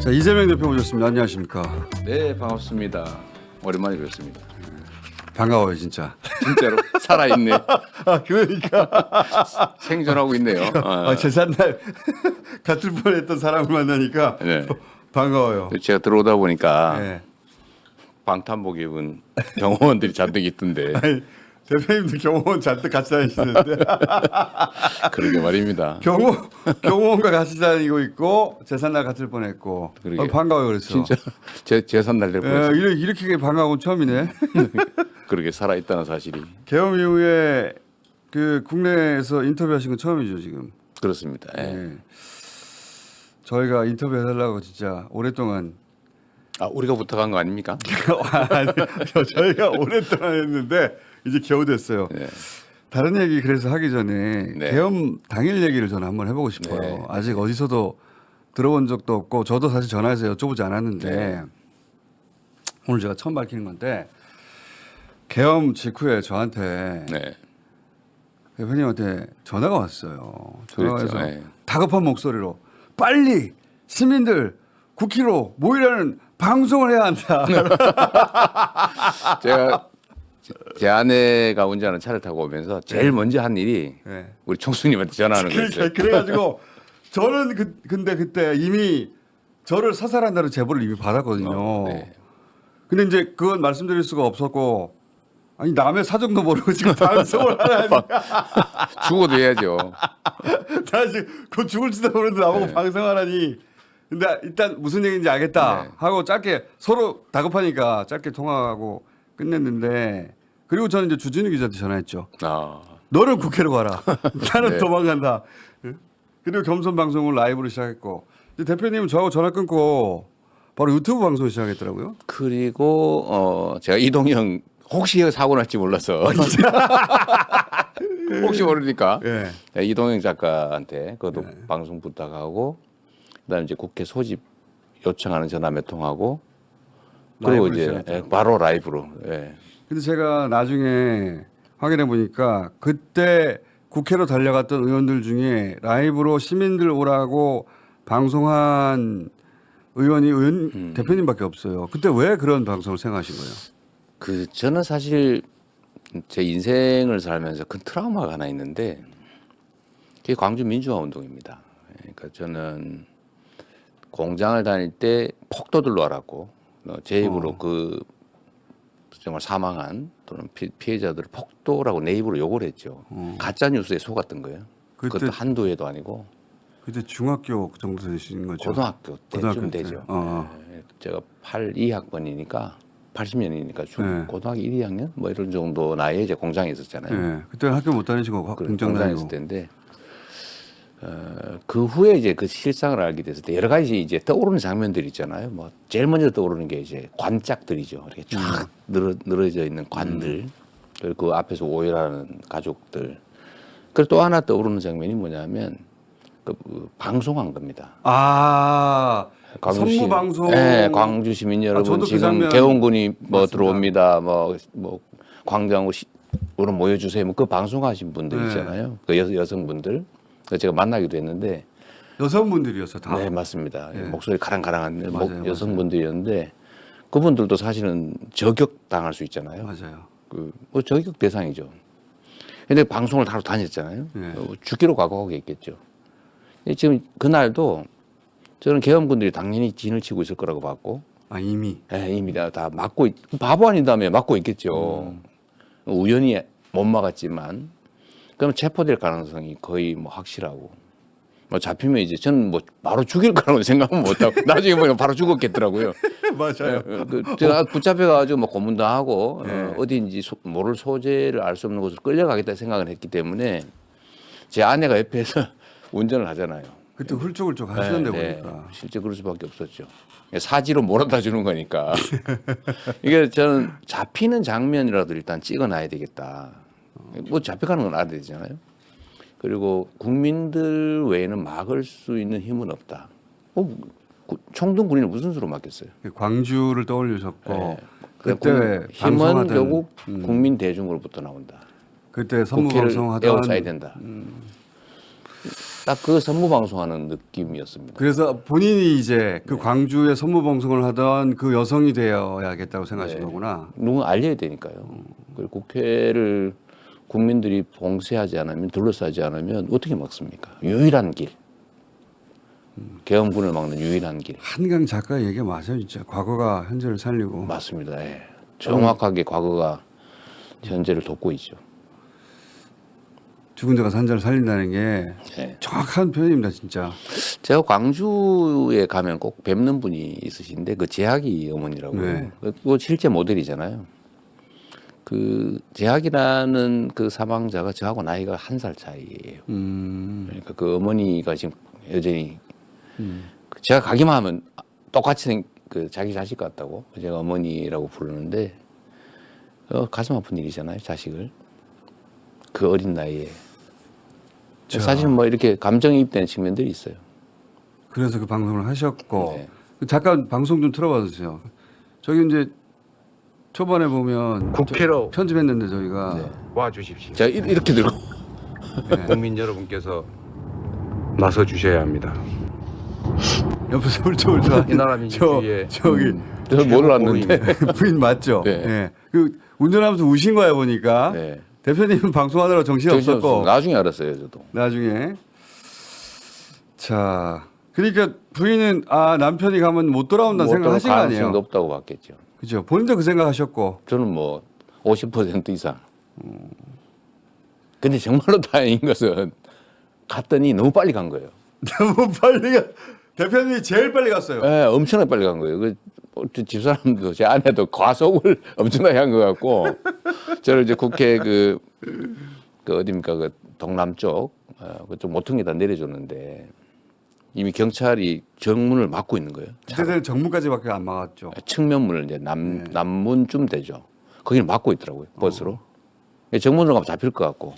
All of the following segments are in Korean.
자, 이재명 대표 모셨습니다. 안녕하십니까? 네, 반갑습니다. 오랜만에 뵙습니다. 반가워요, 진짜. 진짜로 살아있네. 아, 그러니까 생존하고 있네요. 제삿날 같을 뻔했던 사람을 만나니까 네. 반가워요. 제가 들어오다 보니까 네. 방탄복 입은 경호원들이 잔뜩 있던데. 아니, 대표님도 경호원 잔뜩 같이 다니시는데 그러게 말입니다. 경호원과 같이 다니고 있고 제삿날 같을 뻔했고 그러게요. 반가워요. 그래서 진짜 제 재산날 될 뻔했어요. 이렇게 반가운 건 처음이네. 그렇게 살아있다는 사실이. 개엄 이후에 그 국내에서 인터뷰하신 건 처음이죠 지금. 그렇습니다. 예. 네. 저희가 인터뷰해달라고 진짜 오랫동안 아, 우리가 부탁한 거 아닙니까? 저희가 오랫동안 했는데 이제 겨우 됐어요. 네. 다른 얘기 그래서 하기 전에 네. 계엄 당일 얘기를 저는 한번 해보고 싶어요. 네. 아직 어디서도 들어본 적도 없고 저도 사실 전화해서 여쭤보지 않았는데 네. 오늘 제가 처음 밝히는 건데 계엄 직후에 저한테 네. 대표님한테 전화가 왔어요. 전화가 그랬죠. 와서 네. 다급한 목소리로 빨리 시민들 9km 모이라는 방송을 해야 한다. 제가 제 아내가 운전하는 차를 타고 오면서 제일 먼저 한 일이 네. 우리 총수님한테 전화하는 거였어요. 그래가지고 저는 근데 그때 이미 저를 사살한다는 제보를 이미 받았거든요. 네. 근데 이제 그건 말씀드릴 수가 없었고 아니 남의 사정도 모르고 지금 방송을 하라니까 죽어도 해야죠. 나 지금 곧 죽을지도 모르는데 나보고 네. 방송하라니. 근데 일단 무슨 얘기인지 알겠다 네. 하고 짧게 서로 다급하니까 짧게 통화하고 끝냈는데 그리고 저는 이제 주진우 기자한테 전화했죠. 아, 너는 국회로 가라. 나는 네. 도망간다. 그리고 겸손 방송을 라이브로 시작했고 근데 대표님은 저하고 전화 끊고 바로 유튜브 방송 시작했더라고요. 그리고 제가 이동형 혹시 사고 날지 몰라서 혹시 모르니까 예. 네, 이동형 작가한테 그것도 방송 부탁하고 그다음에 이제 국회 소집 요청하는 전화 몇 통하고 그리고 라이브로 이제 시작했더라고요. 바로 라이브로. 예. 근데 제가 나중에 확인해 보니까 그때 국회로 달려갔던 의원들 중에 라이브로 시민들 오라고 방송한 의원이 대표님밖에 없어요. 그때 왜 그런 방송을 생각하신 거예요? 그 저는 사실 제 인생을 살면서 큰 트라우마가 하나 있는데 그게 광주 민주화 운동입니다. 그러니까 저는 공장을 다닐 때 폭도들로 알았고 제 입으로 그 정말 사망한 또는 피해자들을 폭도라고 내 입으로 욕을 했죠. 가짜 뉴스에 속았던 거예요. 그것도 한두 해도 아니고 그때 중학교 정도 되신 거죠? 고등학교 때쯤 때. 되죠. 어. 네, 제가 82학번이니까 80년이니까 고등학교 1, 2학년 뭐 이런 정도 나이에 이제 공장에 있었잖아요. 네. 그때 학교 못 다니시고 공장 공장에 다니고. 있을 때인데 그 후에 이제 그 실상을 알게 됐을 때 여러 가지 이제 떠오르는 장면들이 있잖아요. 뭐 제일 먼저 떠오르는 게 이제 관짝들이죠. 이렇게 쫙 늘어져 있는 관들 그리고 그 앞에서 오열하는 가족들. 그리고 또 하나 떠오르는 장면이 뭐냐면 그 방송한 겁니다. 아, 선무 방송. 네, 광주 시민 여러분 저도 그 지금 장면 개원군이 뭐 맞습니다. 들어옵니다. 뭐 광장으로 모여주세요. 뭐 그 방송하신 분들 네. 있잖아요. 그 여성분들. 제가 만나기도 했는데 여성분들이었어 다. 네 맞습니다. 네. 목소리 가랑가랑한 맞아요, 여성분들이었는데 그분들도 사실은 저격 당할 수 있잖아요. 맞아요. 뭐 저격 대상이죠. 근데 방송을 하러 다녔잖아요. 네. 죽기로 각오하겠죠. 지금 그날도 저는 계엄군들이 당연히 진을 치고 있을 거라고 봤고 아 이미. 이미 다 막고 바보 아닌다며 막고 있겠죠. 우연히 못 막았지만 그러면 체포될 가능성이 거의 뭐 확실하고 뭐 잡히면 이제 저는 뭐 바로 죽일 거라고 생각은 못하고 나중에 보면 바로 죽었겠더라고요. 맞아요. 제가 붙잡혀가지고 뭐 고문도 하고 네. 어디인지 모를 소재를 알 수 없는 곳으로 끌려가겠다 생각을 했기 때문에 제 아내가 옆에서 운전을 하잖아요. 그때 훌쩍훌쩍 하시던데 보니까. 실제 그럴 수밖에 없었죠. 사지로 몰아다 주는 거니까. 이게 저는 잡히는 장면이라도 일단 찍어놔야 되겠다. 뭐 잡혀가는 건 알아야 되잖아요. 그리고 국민들 외에는 막을 수 있는 힘은 없다. 총등 군인을 무슨 수로 막겠어요? 광주를 떠올리셨고 네. 그때 힘은 방송하던- 결국 국민 대중으로부터 나온다. 그때 선무 국회를 방송하던 에워싸야 된다. 딱 그 선무 방송하는 느낌이었습니다. 그래서 본인이 이제 그 네. 광주에 선무 방송을 하던 그 여성이 되어야겠다고 생각하신 네. 거구나. 누군 알려야 되니까요. 그리고 국회를 국민들이 봉쇄하지 않으면 둘러싸지 않으면 어떻게 막습니까? 유일한 길. 계엄군을 막는 유일한 길. 한강 작가 얘기 맞아요, 진짜. 과거가 현재를 살리고. 맞습니다. 예. 정확하게 과거가 현재를 돕고 있죠. 죽은 자가 산 자를 살린다는 게 예. 정확한 표현입니다, 진짜. 제가 광주에 가면 꼭 뵙는 분이 있으신데 그 재학이 어머니라고요. 네. 그거 실제 모델이잖아요. 그 재학이라는 그 사망자가 저하고 나이가 1살 차이예요. 그러니까 그 어머니가 지금 여전히 제가 가기만 하면 똑같이 그 자기 자식 같다고 제가 어머니라고 부르는데 가슴 아픈 일이잖아요, 자식을 그 어린 나이에. 자. 사실 뭐 이렇게 감정이입되는 측면들이 있어요. 그래서 그 방송을 하셨고 네. 잠깐 방송 좀 틀어봐 주세요. 저기 이제 초반에 보면 국회로 편집했는데 저희가 네. 와 주십시오. 제가 이렇게 들고 네. 국민 여러분께서 나서 주셔야 합니다. 옆에서 훌쩍훌쩍 이 나라 민주주의의 저기 저 몰랐는데. 부인 맞죠? 네. 예. 그 운전하면서 우신 거야 보니까 네. 대표님은 방송하느라 정신이 없었고 나중에 알았어요, 저도. 나중에 자 그러니까 부인은 아 남편이 가면 못 돌아온다는 생각하신 거 가능성이 아니에요? 높다고 봤겠죠. 그죠? 본인도 그 생각하셨고 저는 뭐 50% 이상. 근데 정말로 다행인 것은 갔더니 너무 빨리 간 거예요. 너무 빨리 가 대표님이 제일 빨리 갔어요. 예, 엄청나게 빨리 간 거예요. 그 집사람도 제 아내도 과속을 엄청나게 한 것 같고 저를 이제 국회 그 어디입니까 그 동남쪽 그쪽 모퉁이다 내려줬는데 이미 경찰이 정문을 막고 있는 거예요. 그때는 정문까지밖에 안 막았죠. 측면문을 이제 남문쯤 되죠. 거기를 막고 있더라고요 버스로. 정문으로 가면 잡힐 것 같고.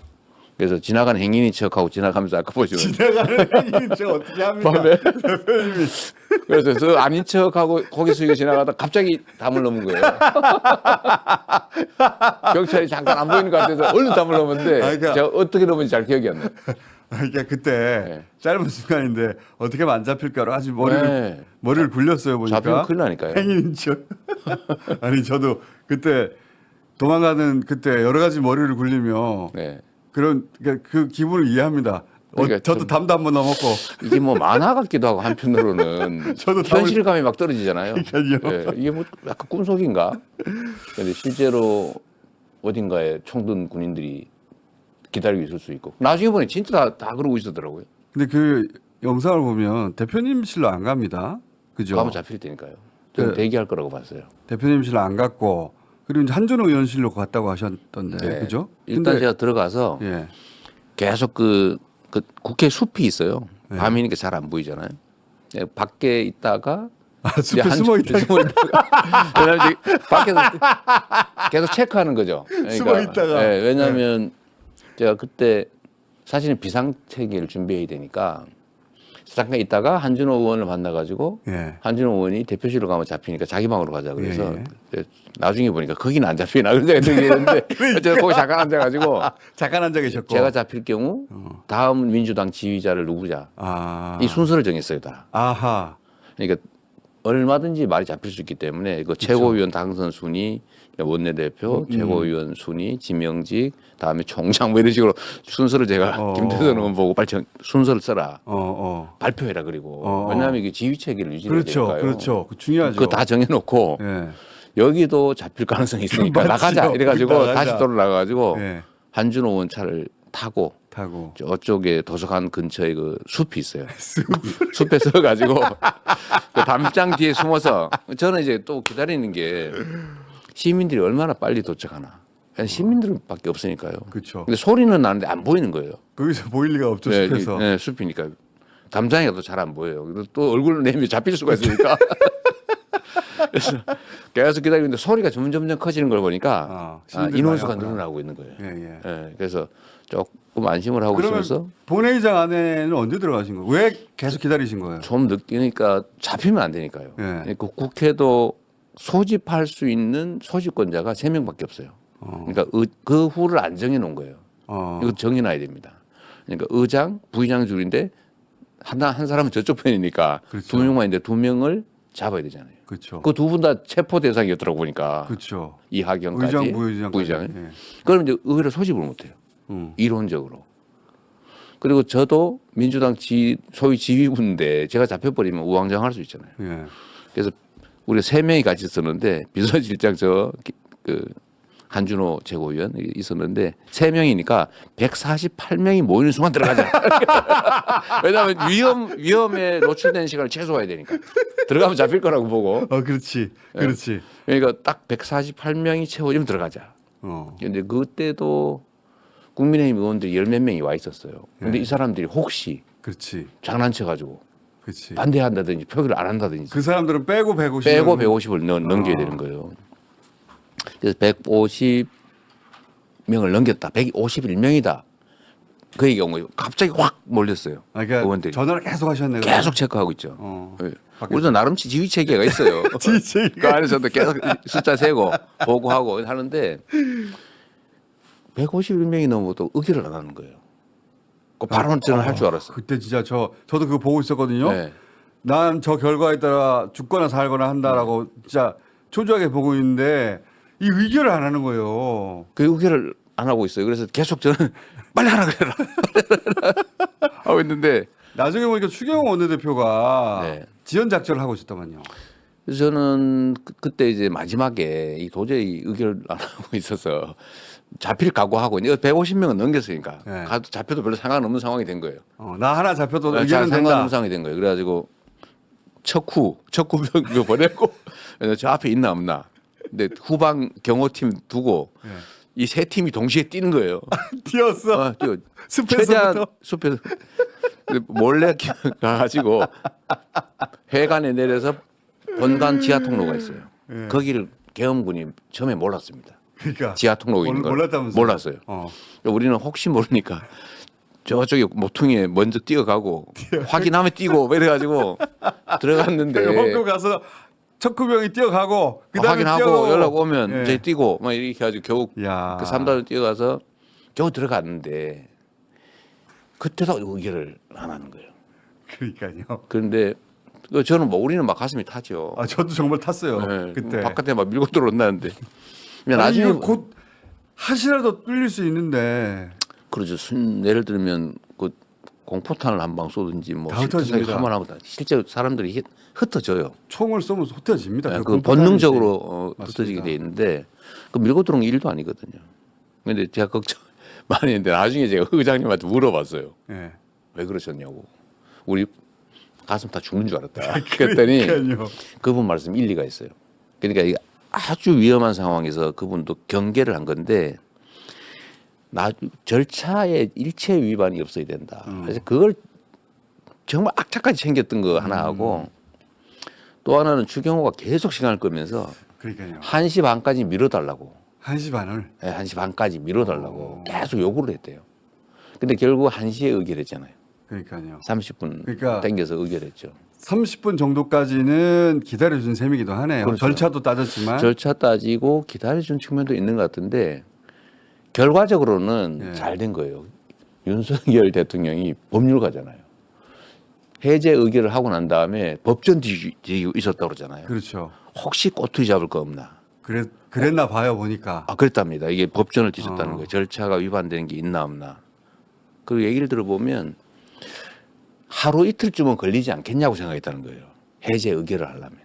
그래서 지나가는 행인인 척하고 지나가면서 아까 보시면 지나가는 행인 저 어떻게 합니까? 밤에? 대표님이 그래서 저 아닌 척하고 고개 숙이고 지나가다 갑자기 담을 넘은 거예요. 경찰이 잠깐 안 보이는 것 같아서 얼른 담을 넘었는데 아, 그러니까- 제가 어떻게 넘은지 잘 기억이 안 나요. 그러니까 그때 네. 짧은 순간인데 어떻게 하면 안 잡힐까로 아주 네. 머리를 굴렸어요 보니까. 잡히면 큰일 나니까요. 행인인 척. 아니 저도 그때 도망가는 그때 여러 가지 머리를 굴리며 네. 그런 그러니까 그 기분을 이해합니다. 그러니까 저도 좀- 담도 한번 넘었고. 이게 뭐 만화 같기도 하고 한편으로는 저도 담을- 현실감이 막 떨어지잖아요. 그러니까요. 네. 이게 뭐 약간 꿈속인가? 근데 실제로 어딘가에 총든 군인들이 기다리고 있을 수 있고 나중에 보니 진짜 다 그러고 있었더라고요. 근데 그 영상을 보면 대표님실로 안 갑니다. 그죠? 가면 잡힐 테니까요. 저는 그- 대기할 거라고 봤어요. 대표님실로 안 갔고 그리고 이제 한준호 의원실로 갔다고 하셨던데 네. 그죠? 일단 제가 들어가서 예. 계속 그 국회 숲이 있어요. 네. 밤이니까 잘 안 보이잖아요. 네, 밖에 있다가 아, 숲에 이제 숨어 있다. 숨어 있다가 왜냐면 이제 밖에서 계속 체크하는 거죠. 숨어 있다가. 네, 왜냐하면 제가 그때 사실은 비상체계를 준비해야 되니까 잠깐 있다가 한준호 의원을 만나가지고 예. 한준호 의원이 대표실로 가면 잡히니까 자기 방으로 가자 그래서 예. 나중에 보니까 거기는 안 잡히나 그런 생각이 들겠는데 그러니까. 제가 거기 잠깐 앉아가지고 잠깐 앉아 계셨고. 제가 잡힐 경우 다음 민주당 지휘자를 누구자 아. 이 순서를 정했어요 다. 아하. 그러니까 얼마든지 말이 잡힐 수 있기 때문에 그 최고위원 당선 순위, 원내대표, 최고위원 순위, 지명직, 다음에 총장 뭐 이런 식으로 순서를 제가 김태선 의원 보고 빨리 순서를 써라. 발표해라 그리고 왜냐하면 이게 지휘 체계를 유지해야 그렇죠. 되니까요. 그렇죠. 좋죠. 그거 다 정해놓고 예. 여기도 잡힐 가능성이 있으니까 맞지요. 나가자 이래가지고 나가자. 다시 돌아가가지고 예. 한준호 의원 차를 타고 타고. 저쪽에 도서관 근처에 그 숲이 있어요. 숲에 서가지고 그 담장 뒤에 숨어서 저는 이제 또 기다리는 게 시민들이 얼마나 빨리 도착하나. 그냥 시민들밖에 없으니까요. 그렇죠. 근데 소리는 나는데 안 보이는 거예요. 거기서 보일 리가 없죠. 네, 숲에서. 네, 숲이니까 담장에 가도 잘 안 보여요. 그래서 또 얼굴을 내밀 잡힐 수가 있으니까. 그래서 계속 기다리고 있는데 소리가 점점 커지는 걸 보니까 시민들이 인원수가 많이 왔구나. 늘어나고 있는 거예요. 예, 예. 네, 그래서 조금 안심을 하고 그러면 있어서 본회의장 안에는 언제 들어가신 거예요? 왜 계속 기다리신 거예요? 좀 느끼니까 잡히면 안 되니까요. 예. 그 국회도 소집할 수 있는 소집권자가 3명밖에 없어요. 그러니까 그 후를 안 정해 놓은 거예요. 이거 정해놔야 됩니다. 그러니까 의장, 부의장 줄인데 한 사람은 저쪽 편이니까 그렇죠. 두 명만 있는데 두 명을 잡아야 되잖아요. 그렇죠. 그 두 분 다 체포 대상이었더라고 보니까 그렇죠. 이하경까지 의장, 부의장. 부의장을. 예. 그럼 이제 의회를 소집을 못해요. 이론적으로. 그리고 저도 민주당 소위 지휘부인데 제가 잡혀버리면 우왕좌왕할 수 있잖아요. 예. 그래서 우리가 3명이 같이 있었는데 비서실장 그 한준호 최고위원 있었는데 3명이니까 148명이 모이는 순간 들어가자. 왜냐하면 위험에 노출된 시간을 최소화해야 되니까 들어가면 잡힐 거라고 보고. 그렇지. 그렇지. 그러니까 딱 148명이 채워지면 들어가자. 근데 그때도 국민의힘 의원들이 10몇 명이 와 있었어요. 근데 이 사람들이 혹시 그렇지. 장난쳐가지고 그렇지. 반대한다든지 표기를 안 한다든지 그 사람들은 빼고 150. 빼고 150을 넘겨야 되는 거예요. 그래서 150명을 넘겼다. 151명이다. 그 얘기가 온 거예요. 갑자기 확 몰렸어요. 그러니까 의원들이. 전화를 계속 하셨네. 계속 체크하고 있죠. 네. 밖에서. 우리도 나름 지휘 체계가 있어요. 지휘체계가 그 안에서도 계속 숫자 세고 보고하고 하는데 151명이 넘어도 의결을 안 하는 거예요. 그 발언을 저는 할 줄 알았어요. 그때 진짜 저도 그거 보고 있었거든요. 네. 난 저 결과에 따라 죽거나 살거나 한다라고 진짜 초조하게 보고 있는데 이 의결을 안 하는 거예요. 그 의결을 안 하고 있어요. 그래서 계속 저는 빨리 하라 그래라. 하고 있는데 나중에 보니까 추경호 원내대표가 네. 지연 작전을 하고 있었다만요. 그래서 저는 그때 이제 마지막에 이 도저히 의결을 안 하고 있어서 잡힐 각오하고 이제 150명은 넘겼으니까 네. 가도 잡혀도 별로 상관없는 상황이 된 거예요. 나 하나 잡혀도 의견은 상관없는 된다. 상황이 된 거예요. 그래가지고 척후병 보냈고 저 앞에 있나 없나. 근데 후방 경호팀 두고 네. 이 세 팀이 동시에 뛰는 거예요. 뛰었어. 뛰어. 숲에서부터? 최대한 숲에서 몰래 가가지고 해관에 내려서 본관 지하 통로가 있어요. 네. 거기를 계엄군이 처음에 몰랐습니다. 그러니까 지하 통로가 있는 걸 몰랐다면서요? 몰랐어요. 우리는 혹시 모르니까 저쪽에 모퉁이에 먼저 뛰어가고 확인하면 뛰고 뭐 이래가지고 들어갔는데 헝거 가서 척구병이 뛰어가고 그다음에 확인하고 뛰어가고. 연락 오면 예. 이제 뛰고 막 이렇게 해가지고 겨우 야. 그 3단을 뛰어가서 겨우 들어갔는데 그때도 의결을 안 하는 거예요. 그러니까요. 그런데 저는 뭐 우리는 막 가슴이 타죠. 저도 정말 탔어요. 네, 그때. 바깥에 막 밀고 들어온다는데. 아니, 나중에 이거 곧 하시라도 뚫릴 수 있는데 그러죠. 예를 들면 그 공포탄을 한 방 쏘든지 뭐 다 흩어집니다. 한번 하면 실제 사람들이 흩어져요. 총을 쏘면 흩어집니다. 네, 그 그 공포탄이지. 본능적으로 맞습니다. 흩어지게 돼 있는데 그 밀고 들어온 게 일도 아니거든요. 근데 제가 걱정 많이 했는데 나중에 제가 의장님한테 물어봤어요. 예. 왜 그러셨냐고. 우리 가슴 다 죽는 줄 알았다. 그랬더니 그러니까요. 그분 말씀 일리가 있어요. 그러니까 이게 아주 위험한 상황에서 그분도 경계를 한 건데 절차에 일체 위반이 없어야 된다. 그래서 그걸 정말 악착같이 챙겼던 거 하나 하고 또 하나는 추경호가 계속 시간을 끌면서 그러니까요. 1시 반까지 미뤄달라고. 1시 반을. 네, 1시 반까지 미뤄달라고 계속 요구를 했대요. 근데 결국 1시에 의결했잖아요. 그러니까요. 30분 그러니까 땡겨서 의결했죠. 30분 정도까지는 기다려준 셈이기도 하네요. 그렇죠. 절차도 따졌지만. 절차 따지고 기다려준 측면도 있는 것 같은데 결과적으로는 네. 잘 된 거예요. 윤석열 대통령이 법률가잖아요. 해제 의결을 하고 난 다음에 법전 뒤지고 있었다고 그러잖아요. 그렇죠. 혹시 꼬투리 잡을 거 없나. 그랬나 봐요 보니까. 그랬답니다. 이게 법전을 뒤졌다는 거예요. 절차가 위반되는 게 있나 없나. 그 얘기를 들어보면 하루 이틀쯤은 걸리지 않겠냐고 생각했다는 거예요. 해제 의결을 하려면.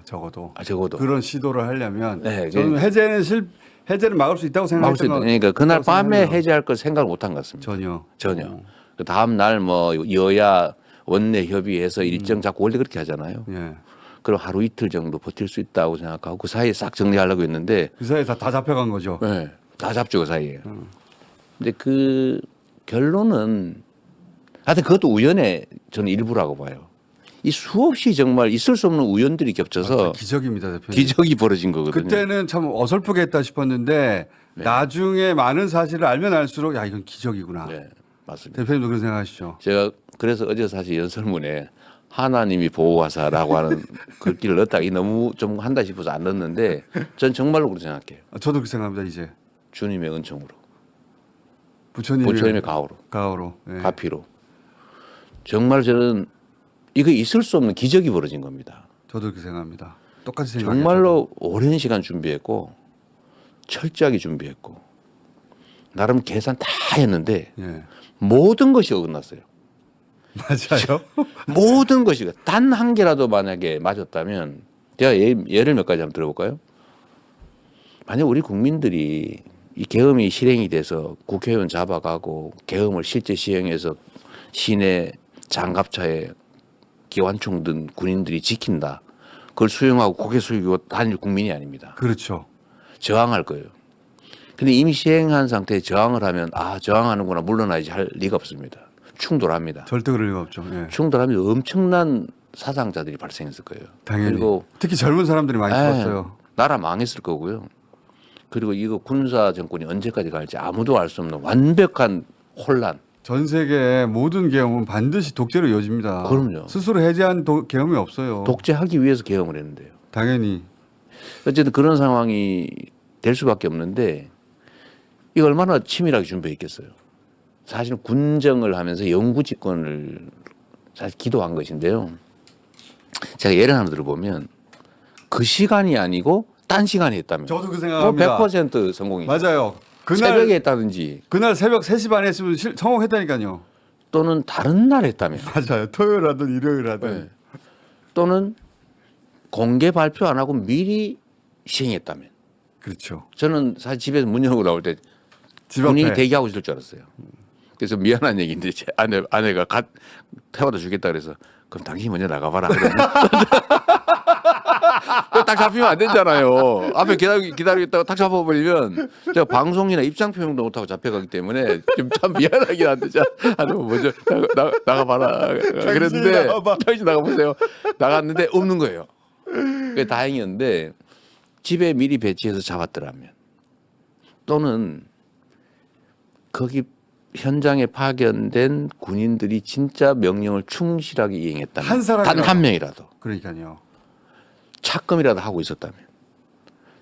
적어도. 적어도. 그런 시도를 하려면 네, 저는 해제는 막을 수 있다고 생각했던 거. 그러니까 그날 밤에 생각해요. 해제할 걸 생각을 못한 것 같습니다. 전혀. 그 다음 날 뭐 여야 원내 협의해서 일정 잡고 원래 그렇게 하잖아요. 예. 그럼 하루 이틀 정도 버틸 수 있다고 생각하고 그 사이에 싹 정리하려고 했는데 그 사이에 다 잡혀간 거죠. 네, 다 잡죠 그 사이에. 근데 그 결론은 하여튼 그것도 우연의 저는 일부라고 봐요. 이 수없이 정말 있을 수 없는 우연들이 겹쳐서 기적입니다, 대표님. 기적이 벌어진 거거든요. 그때는 참 어설프게 했다 싶었는데 나중에 많은 사실을 알면 알수록 야 이건 기적이구나. 네, 맞습니다. 대표님도 그런 생각하시죠? 제가 그래서 어제 사실 연설문에 하나님이 보호하사라고 하는 글귀를 넣었다가 이 너무 좀 한다 싶어서 안 넣었는데 전 정말로 그렇게 생각해요. 저도 그렇게 생각합니다. 이제 주님의 은총으로. 부처님의 가호로, 가오로. 예. 가피로. 정말 저는 이거 있을 수 없는 기적이 벌어진 겁니다. 저도 그렇게 생각합니다. 똑같이 생각해요. 정말로 오랜 시간 준비했고 철저하게 준비했고 나름 계산 다 했는데 예. 모든 것이 어긋났어요. 맞아요. 모든 것이 단 한 개라도 만약에 맞았다면 제가 예를 몇 가지 한번 들어볼까요? 만약 우리 국민들이 이 계엄이 실행이 돼서 국회의원 잡아가고 계엄을 실제 시행해서 시내 장갑차에 기관총 든 군인들이 지킨다. 그걸 수용하고 고개 숙이고 다닐 국민이 아닙니다. 그렇죠. 저항할 거예요. 근데 이미 시행한 상태에 저항을 하면 저항하는구나 물러나야지 할 리가 없습니다. 충돌합니다. 절대 그럴 리가 없죠. 예. 충돌하면 엄청난 사상자들이 발생했을 거예요. 당연히. 그리고 특히 젊은 사람들이 많이 죽었어요. 나라 망했을 거고요. 그리고 이거 군사 정권이 언제까지 갈지 아무도 알 수 없는 완벽한 혼란. 전 세계 모든 계엄은 반드시 독재로 이어집니다. 그럼요. 스스로 해제한 계엄이 없어요. 독재하기 위해서 계엄을 했는데요. 당연히. 어쨌든 그런 상황이 될 수밖에 없는데 이거 얼마나 치밀하게 준비했겠어요. 사실은 군정을 하면서 영구 집권을 사실 기도한 것인데요. 제가 예를 하나 들어보면 그 시간이 아니고 딴 시간에 했다면 저도 그 생각합니다. 100% 성공이죠. 맞아요. 새벽에 했다든지 그날 새벽 3시 반에 했으면 성공했다니까요. 또는 다른 날 했다면 맞아요. 토요일 하든 일요일 하든. 네. 또는 공개 발표 안 하고 미리 시행했다면 그렇죠. 저는 사실 집에서 문 열고 나올 때 집 군인이 앞에. 대기하고 있을 줄 알았어요. 그래서 미안한 얘기인데 제 아내가 태워다 주겠다 그래서 그럼 당신이 먼저 나가봐라. 딱 잡히면 안 되잖아요. 앞에 기다리고 있다가 딱 잡아버리면 제가 방송이나 입장 표명도 못하고 잡혀가기 때문에 좀 참 미안하긴 한데 아니면 먼저 나가봐라. 그랬는데 나가봐. 당신 나가보세요. 나갔는데 없는 거예요. 그게 다행이었는데 집에 미리 배치해서 잡았더라면 또는 거기 현장에 파견된 군인들이 진짜 명령을 충실하게 이행했다면 한 사람이라도. 단 한 명이라도 그러니까요. 착금이라도 하고 있었다면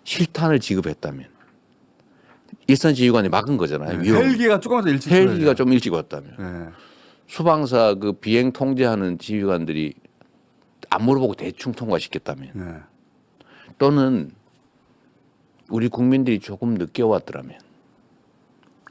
실탄을 지급했다면 일선 지휘관이 막은 거잖아요. 위험. 헬기가 조금 더 일찍 헬기가 들어야죠. 좀 일찍 왔다면 네. 수방사 그 비행 통제하는 지휘관들이 안 물어보고 대충 통과시켰다면 네. 또는 우리 국민들이 조금 늦게 왔더라면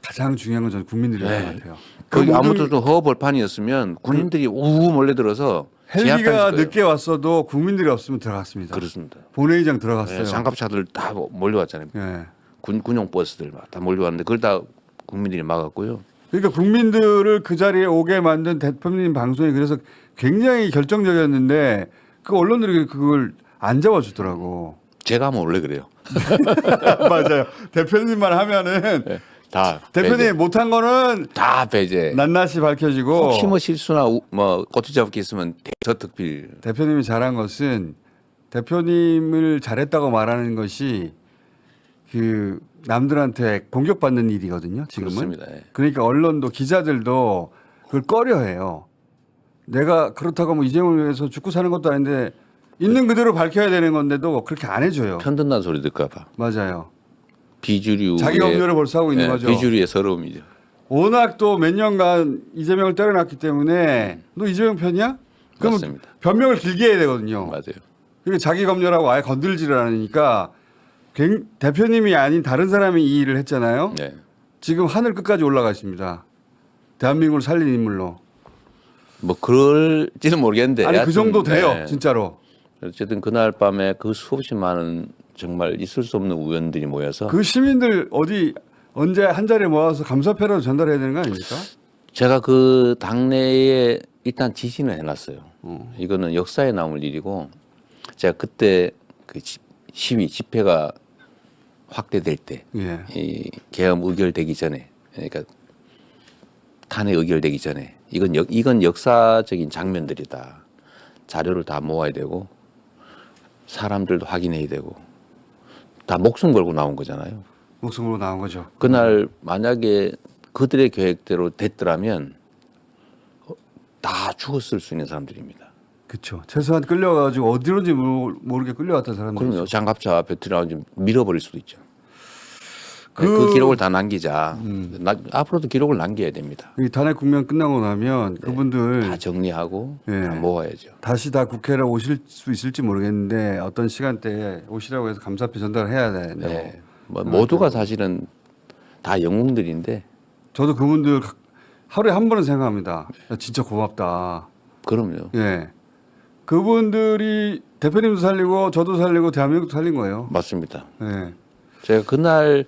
가장 중요한 건 저는 국민들이라는 것 같아요. 거기 그 모든 아무도 좀 허벌판이었으면 군인들이 우우 몰려들어서 헬기가 제압했을 거예요. 늦게 왔어도 국민들이 없으면 들어갔습니다. 그렇습니다. 본회의장 들어갔어요. 네, 장갑차들 다 몰려왔잖아요. 네. 군용 버스들 막 다 몰려왔는데 그걸 다 국민들이 막았고요. 그러니까 국민들을 그 자리에 오게 만든 대표님 방송이 그래서 굉장히 결정적이었는데 그 언론들이 그걸 안 잡아주더라고. 제가 하면 원래 그래요. 맞아요. 대표님만 하면은 네, 다 대표님 배제. 못한 거는 다 배제. 낱낱이 밝혀지고 혹시 뭐 실수나 뭐 꼬투리 잡기 있으면 대서특필. 대표님이 잘한 것은 대표님을 잘했다고 말하는 것이 그 남들한테 공격받는 일이거든요. 지금은. 그렇습니다. 예. 그러니까 언론도 기자들도 그걸 꺼려해요. 내가 그렇다고 뭐 이재명을 위해서 죽고 사는 것도 아닌데 있는 그대로 밝혀야 되는 건데도 그렇게 안 해줘요. 편든다는 소리 들까봐. 맞아요. 비주류. 자기가 음료를 벌써 하고 있는 거죠. 비주류의 서러움이죠. 워낙 또 몇 년간 이재명을 때려놨기 때문에 너 이재명 편이야? 그러면 맞습니다. 변명을 길게 해야 되거든요. 맞아요. 그리고 자기 검열하고 아예 건들지를 않으니까 대표님이 아닌 다른 사람이 이 일을 했잖아요. 네. 지금 하늘 끝까지 올라가 있습니다. 대한민국을 살린 인물로. 뭐 그럴지는 모르겠는데. 아니 그 하여튼, 정도 돼요. 네. 진짜로. 어쨌든 그날 밤에 그 수없이 많은 정말 있을 수 없는 우연들이 모여서 그 시민들 어디 언제 한 자리에 모아서 감사패라도 전달해야 되는 거 아닙니까? 제가 그 당내에 일단 지시는 해놨어요. 이거는 역사에 남을 일이고 제가 그때 그 시위 집회가 확대될 때 예. 이 계엄 의결되기 전에 그러니까 탄핵 의결되기 전에 이건 역사적인 장면들이다. 자료를 다 모아야 되고 사람들도 확인해야 되고 다 목숨 걸고 나온 거잖아요. 목숨으로 나온 거죠. 그날 만약에 그들의 계획대로 됐더라면 다 죽었을 수 있는 사람들입니다. 그렇죠. 최소한 끌려가지고 어디론지 모르게 끌려갔던 사람들. 그럼요. 장갑차 배터리 나오지 밀어버릴 수도 있죠. 그 기록을 다 남기자. 앞으로도 기록을 남겨야 됩니다. 이 탄핵 국면 끝나고 나면 네. 그분들 다 정리하고 네. 다 모아야죠. 다시 다 국회에 오실 수 있을지 모르겠는데 어떤 시간대에 오시라고 해서 감사표 전달을 해야 된다고. 네. 뭐 모두가 사실은 다 영웅들인데 저도 그분들 하루에 한 번은 생각합니다. 야, 진짜 고맙다. 그럼요. 예. 그분들이 대표님도 살리고 저도 살리고 대한민국도 살린 거예요. 맞습니다. 예. 제가 그날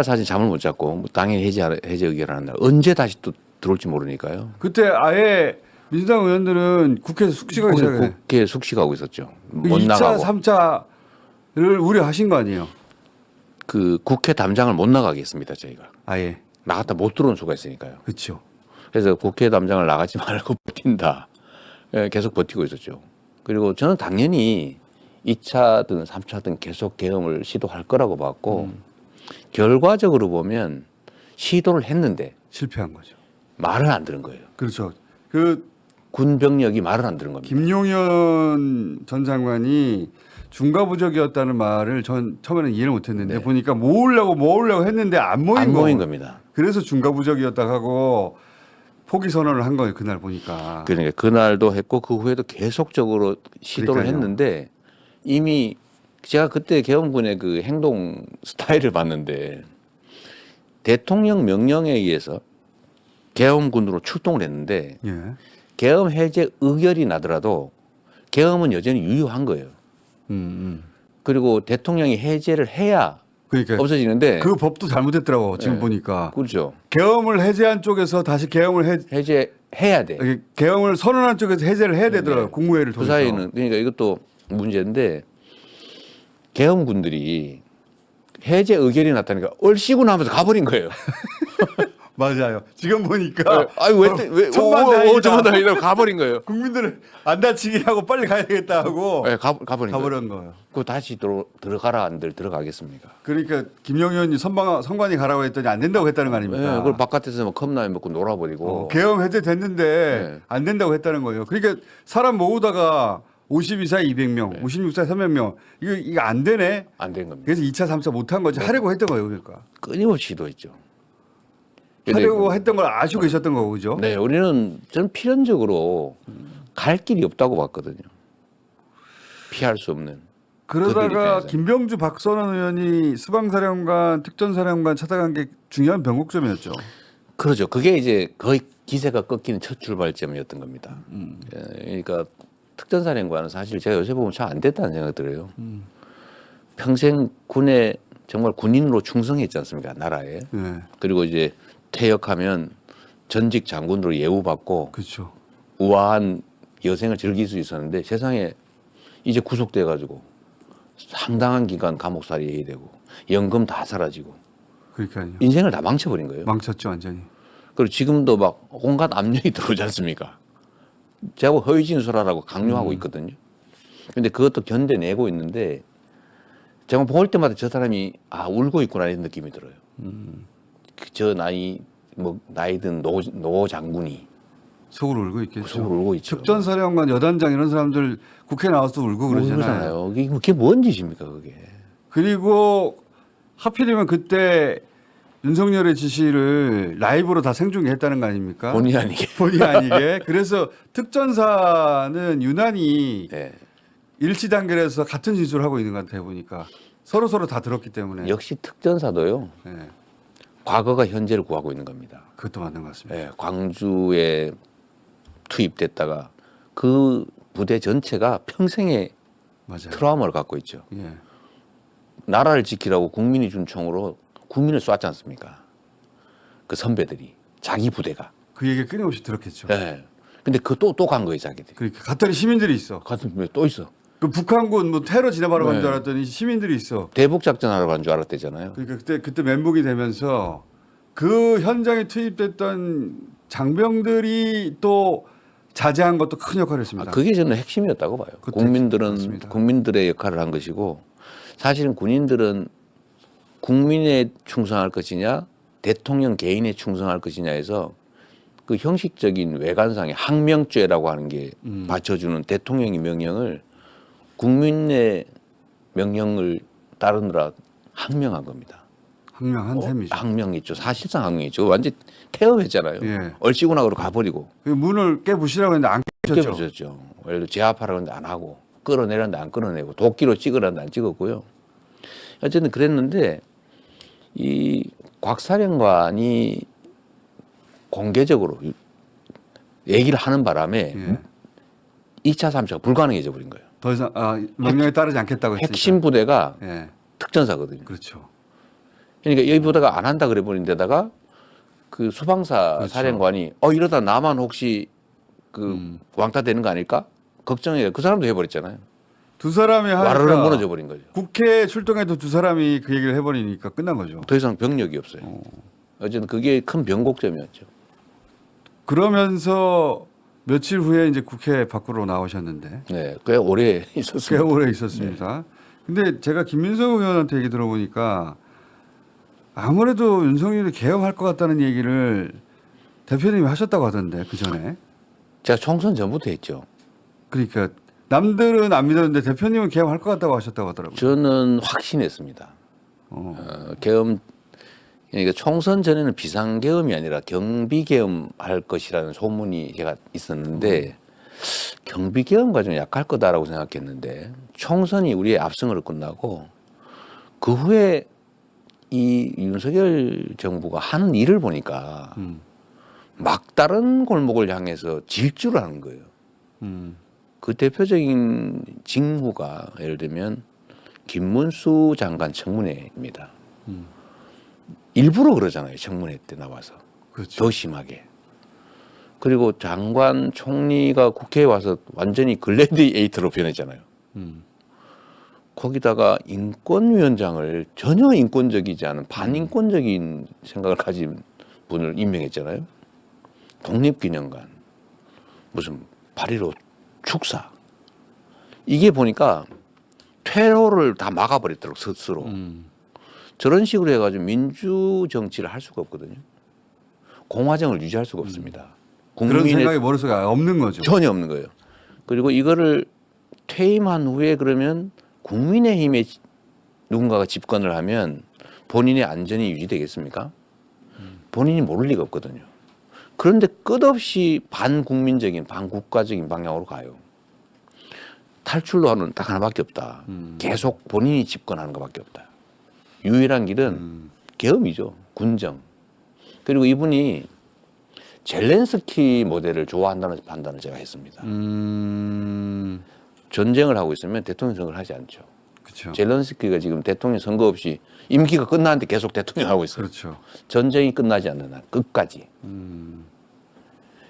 사실 잠을 못 잤고 뭐 당연히 해제 의결을 하는 날 언제 다시 또 들어올지 모르니까요. 그때 아예 민주당 의원들은 국회에서 숙식하기 시작해. 국회 숙식하고 있었죠. 못 2차, 나가고 3차를 우려하신 거 아니에요? 그 국회 담장을 못 나가게 했습니다. 저희가 아예. 나갔다 못 들어온 수가 있으니까요. 그렇죠. 그래서 국회 담장을 나가지 말고 버틴다. 예, 계속 버티고 있었죠. 그리고 저는 당연히 2차든 3차든 계속 계엄을 시도할 거라고 봤고 결과적으로 보면 시도를 했는데 실패한 거죠. 말을 안 들은 거예요. 그렇죠. 그 군 병력이 말을 안 들은 겁니다. 김용현 전 장관이 중과부적이었다는 말을 전 처음에는 이해를 못했는데 네. 보니까 모으려고 했는데 안 모인 안 거. 모인 겁니다. 그래서 중과부적이었다 하고 포기 선언을 한 거예요. 그날 보니까. 그러니까 그날도 했고 그 후에도 계속적으로 시도를 그러니까요. 했는데 이미 제가 그때 계엄군의 그 행동 스타일을 봤는데 대통령 명령에 의해서 계엄군으로 출동을 했는데 예. 계엄 해제 의결이 나더라도 계엄은 여전히 유효한 거예요. 그리고 대통령이 해제를 해야 그러니까 없어지는데 그 법도 잘못했더라고 지금 네. 보니까. 그렇죠. 계엄을 해제한 쪽에서 다시 계엄을 해제해야 돼. 계엄을 선언한 쪽에서 해제를 해야 되더라고요. 네. 국무회의를 그 통해서. 사이는 그러니까 이것도 문제인데 계엄군들이 해제 의결이 났다니까 얼씨구나 하면서 가버린 거예요. 맞아요. 지금 보니까 아니 왜 천만다행이다. 천만다행이다 가버린 거예요. 국민들을 안 다치게 하고 빨리 가야 되겠다 하고 네, 가버린 거예요. 가버린 거예요. 그 다시 들어가라 안들 들어가겠습니까? 그러니까 김용현이 선관위 가라고 했더니 안 된다고 했다는 거 아닙니까? 네, 그걸 바깥에서 뭐 컵라면 먹고 놀아버리고. 계엄 해제됐는데 네. 안 된다고 했다는 거예요. 그러니까 사람 모으다가 52사 200명, 56사 300명 이거 안 되네. 안 된 겁니다. 그래서 2차, 3차 못 한 거지. 하려고 했던 거예요. 그러니까. 끊임없이 시도했죠. 근데 하려고 했던 걸 아시고 계셨던 거고 그죠? 네, 저는 필연적으로 갈 길이 없다고 봤거든요. 피할 수 없는. 그들 그러다가 입장에서. 김병주 박선원 의원이 수방사령관, 특전사령관 찾아간 게 중요한 변곡점이었죠. 그러죠. 그게 이제 거의 기세가 꺾이는 첫 출발점이었던 겁니다. 예, 그러니까 특전사령관은 사실 제가 요새 보면 잘 안 됐다는 생각이 들어요. 평생 군에 정말 군인으로 충성했지 않습니까? 나라에. 네, 그리고 이제 퇴역하면 전직 장군으로 예우받고 그렇죠. 우아한 여생을 즐길 수 있었는데 세상에 이제 구속돼 가지고 상당한 기간 감옥살이 해야 되고 연금 다 사라지고 그러니까요. 인생을 다 망쳐버린 거예요. 망쳤죠 완전히. 그리고 지금도 막 온갖 압력이 들어오지 않습니까? 제가 허위 진술하라고 강요하고 있거든요. 근데 그것도 견뎌내고 있는데 제가 볼 때마다 저 사람이 울고 있구나 이런 느낌이 들어요. 저 나이든 노 장군이 속으로 울고 있겠죠. 속으로 울고 있죠. 특전사령관, 여단장 이런 사람들 국회 나와서 울고 그러잖아요. 그러잖아요. 그게 뭔 짓입니까 그게? 그리고 하필이면 그때 윤석열의 지시를 라이브로 다 생중계했다는 거 아닙니까? 본의 아니게. 본의 아니게. 그래서 특전사는 유난히 네. 일치 단결해서 같은 진술을 하고 있는 것 같아요 보니까 서로 다 들었기 때문에. 역시 특전사도요. 네, 과거가 현재를 구하고 있는 겁니다. 그것도 맞는 것 같습니다. 네, 광주에 투입됐다가 그 부대 전체가 평생의 맞아요. 트라우마를 갖고 있죠. 예. 나라를 지키라고 국민이 준 총으로 국민을 쐈지 않습니까? 그 선배들이 자기 부대가. 그 얘기 끊임없이 들었겠죠. 네. 근데 그 또 간 거예요 자기들이. 그러니까 갔더니 시민들이 있어. 같은 또 있어. 그 북한군 뭐 테러 진압하러 간 네. 줄 알았더니 시민들이 있어. 대북 작전하러 간 줄 알았대잖아요. 그러니까 그때 멘붕이 되면서 그 현장에 투입됐던 장병들이 또 자제한 것도 큰 역할을 했습니다. 그게 저는 핵심이었다고 봐요. 그것도 국민들은 맞습니다. 국민들의 역할을 한 것이고 사실은 군인들은 국민에 충성할 것이냐 대통령 개인에 충성할 것이냐에서 그 형식적인 외관상의 항명죄라고 하는 게 받쳐주는 대통령의 명령을 국민의 명령을 따르느라 항명한 겁니다. 항명한 셈이죠. 항명했죠. 사실상 항명했죠. 완전 폐업했잖아요. 예. 얼씨구나그로 가버리고. 그 문을 깨부시라고 했는데 안 깨부셨죠. 깨부셨죠. 예를 들어 제압하라고 했는데 안 하고 끌어내렸는데 안 끌어내고 도끼로 찍으라는데 안 찍었고요. 어쨌든 그랬는데 이 곽 사령관이 공개적으로 얘기를 하는 바람에 예. 2차, 3차가 불가능해져 버린 거예요. 더 이상 명령에 따르지 않겠다고 했으니까. 핵심 부대가 예. 특전사거든요. 그렇죠. 그러니까 여기 부대가 안 한다 그래 버린 데다가 그 수방사 그렇죠. 사령관이 이러다 나만 혹시 그 왕따 되는 거 아닐까? 걱정해. 그 사람도 해버렸잖아요. 두 사람이 와르르 하니까 무너져 버린 거죠. 국회 출동해도 두 사람이 그 얘기를 해버리니까 끝난 거죠. 더 이상 병력이 없어요. 어쨌든 그게 큰 변곡점이었죠. 그러면서 며칠 후에 이제 국회 밖으로 나오셨는데 네, 꽤 오래 꽤 있었어요. 오래 있었습니다. 근데 제가 김민석 의원한테 얘기 들어보니까 아무래도 윤석열이 개혁할 것 같다는 얘기를 대표님이 하셨다고 하던데 그 전에. 제가 총선 전부터 했죠. 그러니까 남들은 안 믿었는데 대표님은 개혁할 것 같다고 하셨다고 하더라고요. 저는 확신했습니다. 계엄 그러니까 총선 전에는 비상계엄이 아니라 경비계엄할 것이라는 소문이 제가 있었는데 경비계엄과 좀 약할 거다라고 생각했는데 총선이 우리의 압승으로 끝나고 그 후에 이 윤석열 정부가 하는 일을 보니까 막다른 골목을 향해서 질주를 하는 거예요. 그 대표적인 징후가 예를 들면 김문수 장관 청문회입니다. 일부러 그러잖아요. 청문회 때 나와서. 그렇죠. 더 심하게. 그리고 장관 총리가 국회에 와서 완전히 글래디에이터로 변했잖아요. 거기다가 인권위원장을 전혀 인권적이지 않은 반인권적인 생각을 가진 분을 임명했잖아요. 독립기념관, 무슨 8.15 축사. 이게 보니까 퇴로를 다 막아버렸더라고 스스로. 저런 식으로 해가지고 민주 정치를 할 수가 없거든요. 공화정을 유지할 수가 없습니다. 그런 생각이 머릿속에 없는 거죠. 전혀 없는 거예요. 그리고 이거를 퇴임한 후에 그러면 국민의힘에 누군가가 집권을 하면 본인의 안전이 유지되겠습니까? 본인이 모를 리가 없거든요. 그런데 끝없이 반국민적인 반국가적인 방향으로 가요. 탈출로는 딱 하나밖에 없다. 계속 본인이 집권하는 것밖에 없다. 유일한 길은 계엄이죠. 군정. 그리고 이분이 젤렌스키 모델을 좋아한다는 판단을 제가 했습니다. 전쟁을 하고 있으면 대통령 선거를 하지 않죠. 그렇죠. 젤렌스키가 지금 대통령 선거 없이 임기가 끝나는데 계속 대통령 하고 있어요. 그렇죠. 전쟁이 끝나지 않는 한 끝까지.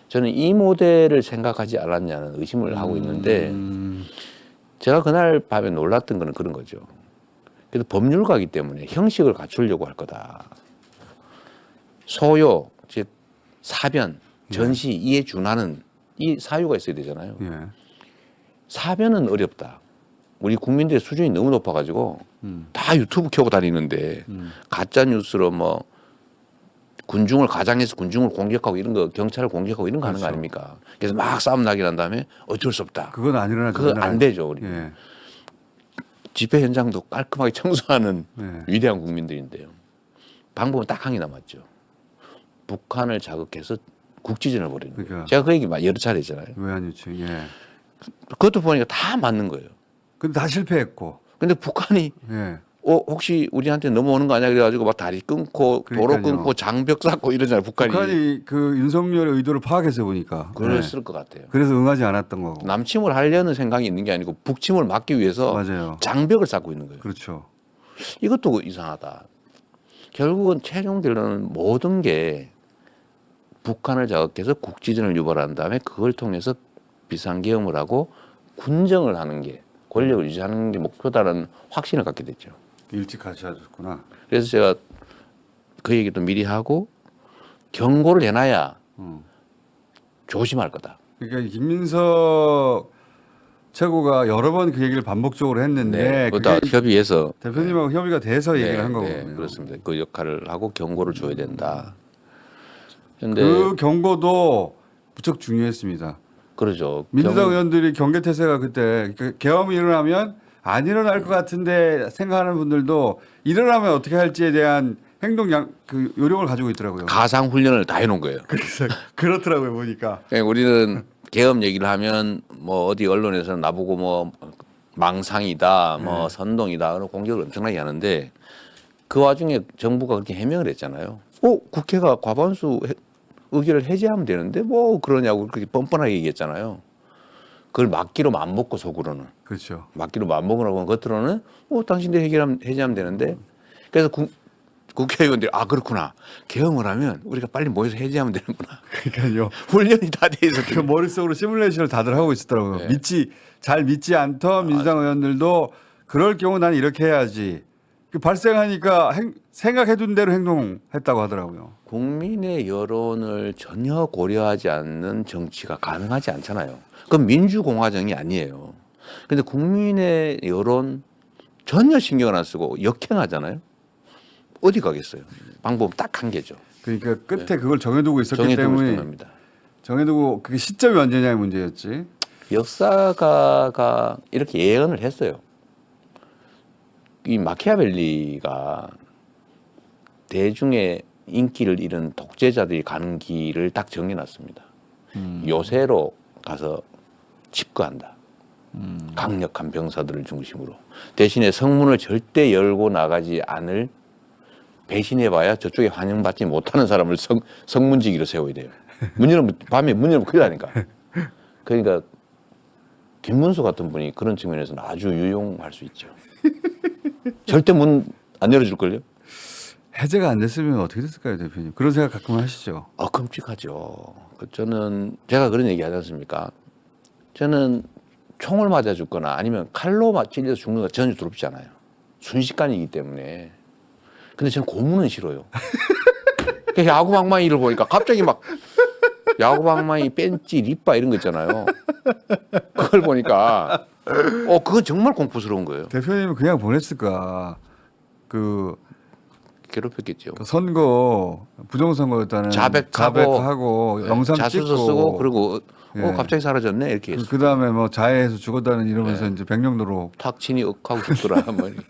저는 이 모델을 생각하지 않았냐는 의심을 하고 있는데 제가 그날 밤에 놀랐던 거는 그런 거죠. 그래서 법률가이기 때문에 형식을 갖추려고 할 거다. 소요, 즉 사변, 전시, 이에 준하는 이 사유가 있어야 되잖아요. 예. 사변은 어렵다. 우리 국민들의 수준이 너무 높아가지고 다 유튜브 켜고 다니는데 가짜 뉴스로 뭐 군중을 가장해서 군중을 공격하고 이런 거 경찰을 공격하고 이런 거 하는 거 그렇죠. 아닙니까? 그래서 막 싸움 나게 난 다음에 어쩔 수 없다. 그건 안 일어나죠. 그거 안 되죠. 우리 예. 집회 현장도 깔끔하게 청소하는 네. 위대한 국민들인데요. 방법은 딱 한 개 남았죠. 북한을 자극해서 국지전을 벌이는 거예요. 그러니까. 제가 그 얘기 여러 차례 했잖아요. 외환 유치. 예. 그것도 보니까 다 맞는 거예요. 근데 다 실패했고. 근데 북한이 예. 혹시 우리한테 넘어오는 거 아니야 그래가지고 막 다리 끊고 도로 그러니까요. 끊고 장벽 쌓고 이러잖아요. 북한이 그 윤석열의 의도를 파악해서 보니까. 그랬을 예. 것 같아요. 그래서 응하지 않았던 거고. 남침을 하려는 생각이 있는 게 아니고 북침을 막기 위해서 맞아요. 장벽을 쌓고 있는 거예요. 그렇죠. 이것도 이상하다. 결국은 최종 결론은 모든 게 북한을 자극해서 국지전을 유발한 다음에 그걸 통해서 비상계엄을 하고 군정을 하는 게 권력을 유지하는 게 목표다라는 확신을 갖게 됐죠. 일찍 같이 하셨구나. 그래서 제가 그 얘기도 미리 하고 경고를 해놔야 조심할 거다. 그러니까 김민석 최고가 여러 번 그 얘기를 반복적으로 했는데 그것도 그게 협의해서 대표님하고 협의가 돼서 얘기를 한 거거든요. 네, 그렇습니다. 그 역할을 하고 경고를 줘야 된다. 그런데 그 경고도 무척 중요했습니다. 그러죠. 민주당 의원들이 경계태세가 그때 계엄이 일어나면 안 일어날 것 같은데 생각하는 분들도 일어나면 어떻게 할지에 대한 그 요령을 가지고 있더라고요. 가상 훈련을 다 해놓은 거예요. 그래서 그렇더라고요 보니까. 예, 우리는 계엄 얘기를 하면 뭐 어디 언론에서 나보고 뭐 망상이다, 뭐 선동이다, 그런 공격을 엄청나게 하는데 그 와중에 정부가 그렇게 해명을 했잖아요. 국회가 과반수 의결을 해제하면 되는데 뭐 그러냐고 그렇게 뻔뻔하게 얘기했잖아요. 그걸 막기로 맘먹고 속으로는 그렇죠. 막기로 맘먹으라고 겉으로는 당신들 해제하면 되는데 그래서 국회의원들이 그렇구나 계엄을 하면 우리가 빨리 모여서 해제하면 되는구나. 그러니까요. 훈련이 다 돼 그 있었죠. 머릿속으로 시뮬레이션을 다들 하고 있었더라고요. 네. 잘 믿지 않던 민주당 의원들도 그럴 경우 난 이렇게 해야지. 그 발생하니까 생각해둔 대로 행동했다고 하더라고요. 국민의 여론을 전혀 고려하지 않는 정치가 가능하지 않잖아요. 그건 민주공화정이 아니에요. 근데 국민의 여론 전혀 신경을 안 쓰고 역행하잖아요. 어디 가겠어요? 방법은 딱 한 개죠. 그러니까 끝에 그걸 정해두고 있었기 정해두고 때문에 있었던 겁니다. 정해두고 그게 시점이 언제냐의 문제였지. 역사가가 이렇게 예언을 했어요. 이 마키아벨리가 대중의 인기를 잃은 독재자들이 가는 길을 딱 정해놨습니다. 요새로 가서 집거한다. 강력한 병사들을 중심으로. 대신에 성문을 절대 열고 나가지 않을 배신해봐야 저쪽에 환영받지 못하는 사람을 성문지기로 세워야 돼요. 밤에 문 열면 큰일 나니까. 그러니까 김문수 같은 분이 그런 측면에서는 아주 유용할 수 있죠. 절대 문 안 열어줄걸요? 해제가 안 됐으면 어떻게 됐을까요, 대표님? 그런 생각 가끔 하시죠. 끔찍하죠. 저는 제가 그런 얘기 하지 않습니까? 저는 총을 맞아 죽거나 아니면 칼로 찔려서 죽는 거 전혀 두렵지 않아요. 순식간이기 때문에. 근데 저는 고문은 싫어요. 야구방망이를 보니까 갑자기 막 야구방망이, 벤치, 립바 이런 거 있잖아요. 그걸 보니까 그거 정말 공포스러운 거예요. 대표님은 그냥 보냈을까? 괴롭혔겠죠. 그 선거 부정선거였다는 자백하고 영상 자수서 찍고 쓰고 그리고 예. 갑자기 사라졌네 이렇게 했어. 그 다음에 뭐 자해해서 죽었다는 이러면서 이제 백령도로 탁 친이 억하고 죽더라. 뭐 이렇게.